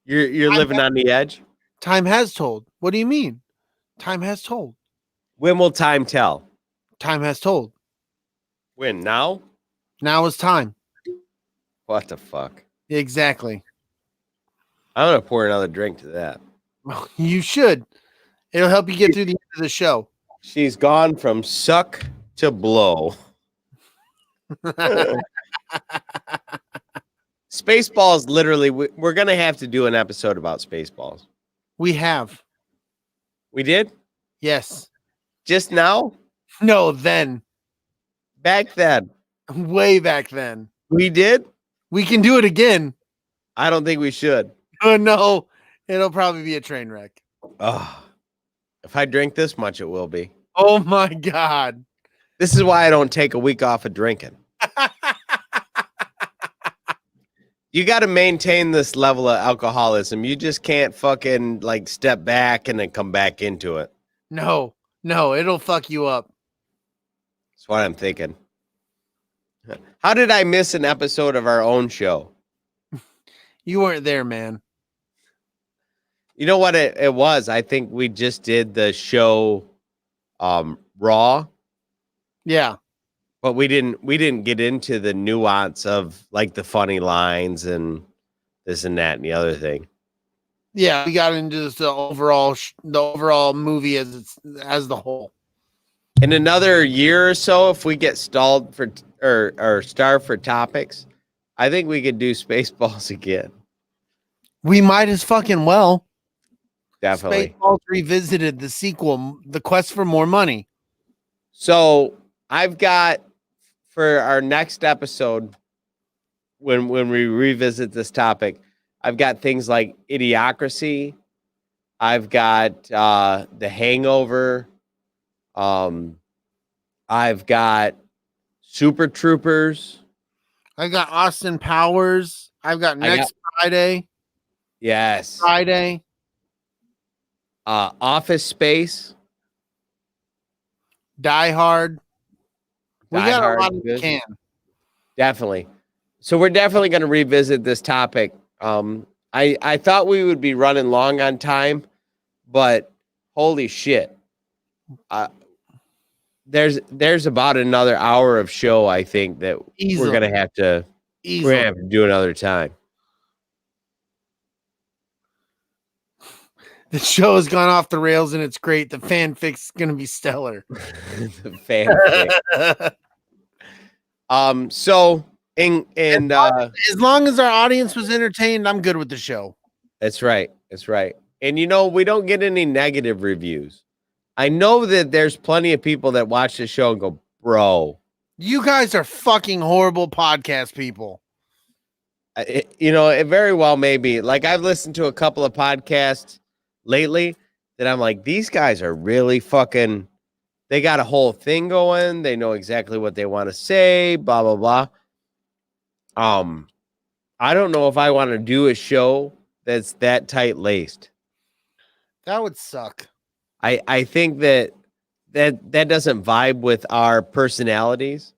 You're living on the edge. Time has told. What do you mean? Time has told. When will time tell? Time has told. When? Now? Now is time. What the fuck? Exactly. I'm going to pour another drink to that. You should. It'll help you get through the end of the show. She's gone from suck to blow. Spaceballs, literally, we're going to have to do an episode about Spaceballs. We have. We did? Yes. Just now? No, then. Back then. Way back then. We did? We can do it again. I don't think we should. Oh, no. It'll probably be a train wreck. Oh, if I drink this much, it will be. Oh, my God. This is why I don't take a week off of drinking. You got to maintain this level of alcoholism. You just can't fucking like step back and then come back into it. No, it'll fuck you up. That's what I'm thinking. How did I miss an episode of our own show? You weren't there, man. You know what it was? I think we just did the show raw. Yeah. But we didn't get into the nuance of like the funny lines and this and that and the other thing. Yeah, we got into the overall movie as the whole. In another year or so, if we get stalled for or starved for topics, I think we could do Spaceballs again. We might as fucking well. Definitely. Spaceballs Revisited, the sequel, The Quest for More Money. So I've got for our next episode, when we revisit this topic, I've got things like Idiocracy. I've got The Hangover. I've got Super Troopers. I've got Austin Powers. I've got Friday. Yes. Friday. Office Space. Die Hard. We Die got Hard, a lot of good. can. Definitely. So we're definitely going to revisit this topic. I thought we would be running long on time, but holy shit. There's about another hour of show, I think, that Easily. we're gonna have to do another time. The show has gone off the rails and it's great. The fanfic's gonna be stellar. The fanfic. So as long as our audience was entertained, I'm good with the show. That's right. And we don't get any negative reviews. I know that there's plenty of people that watch the show and go, bro, you guys are fucking horrible podcast people. It very well may be. Like, I've listened to a couple of podcasts lately that I'm like, these guys are really fucking, they got a whole thing going. They know exactly what they want to say, blah, blah, blah. I don't know if I want to do a show that's that tight laced. That would suck. I think that doesn't vibe with our personalities.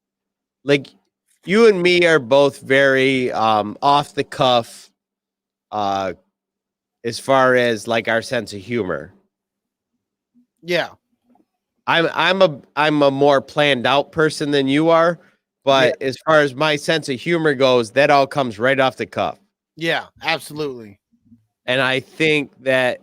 Like you and me are both very off the cuff as far as like our sense of humor. Yeah. I'm a more planned out person than you are, but as far as my sense of humor goes, that all comes right off the cuff. Yeah, absolutely. And I think that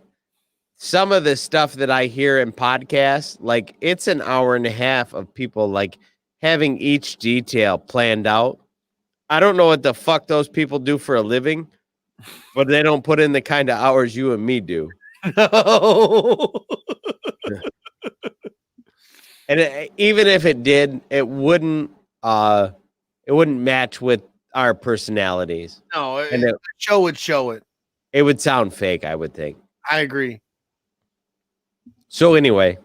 some of the stuff that I hear in podcasts, like it's an hour and a half of people like having each detail planned out. I don't know what the fuck those people do for a living, but they don't put in the kind of hours you and me do. No. And even if it did, it wouldn't match with our personalities. No, And the show would show it. It would sound fake, I would think. I agree. So anyway,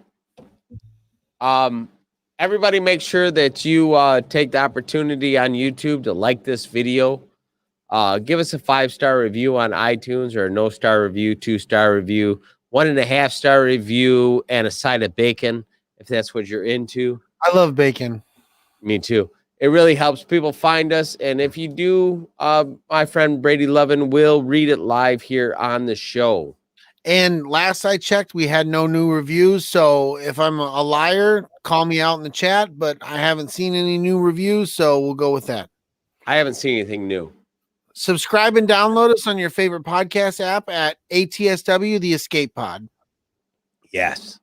everybody make sure that you take the opportunity on YouTube to like this video. Give us a 5-star review on iTunes, or a no-star review, 2-star review, 1.5-star review, and a side of bacon, if that's what you're into. I love bacon. Me too. It really helps people find us. And if you do, my friend Brady Lovin will read it live here on the show. And last I checked, we had no new reviews. So if I'm a liar, call me out in the chat. But I haven't seen any new reviews, so we'll go with that. I haven't seen anything new. Subscribe and download us on your favorite podcast app at ATSW, the Escape Pod. Yes.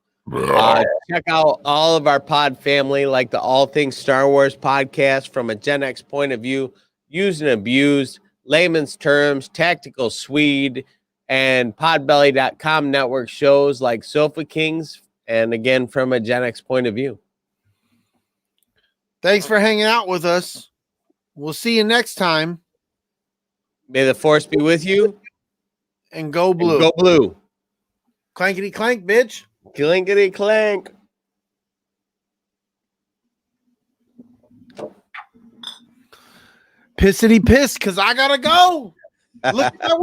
Check out all of our pod family, like the All Things Star Wars podcast from a Gen X point of view, used and abused, layman's terms, tactical Swede, and podbelly.com network shows like Sofa Kings, and again, from a Gen X point of view. Thanks for hanging out with us. We'll see you next time. May the force be with you. And go blue. And go blue. Clankety clank, bitch. Clinkety clank. Pissity piss, because I gotta go. Look at that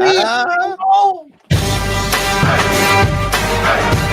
weed.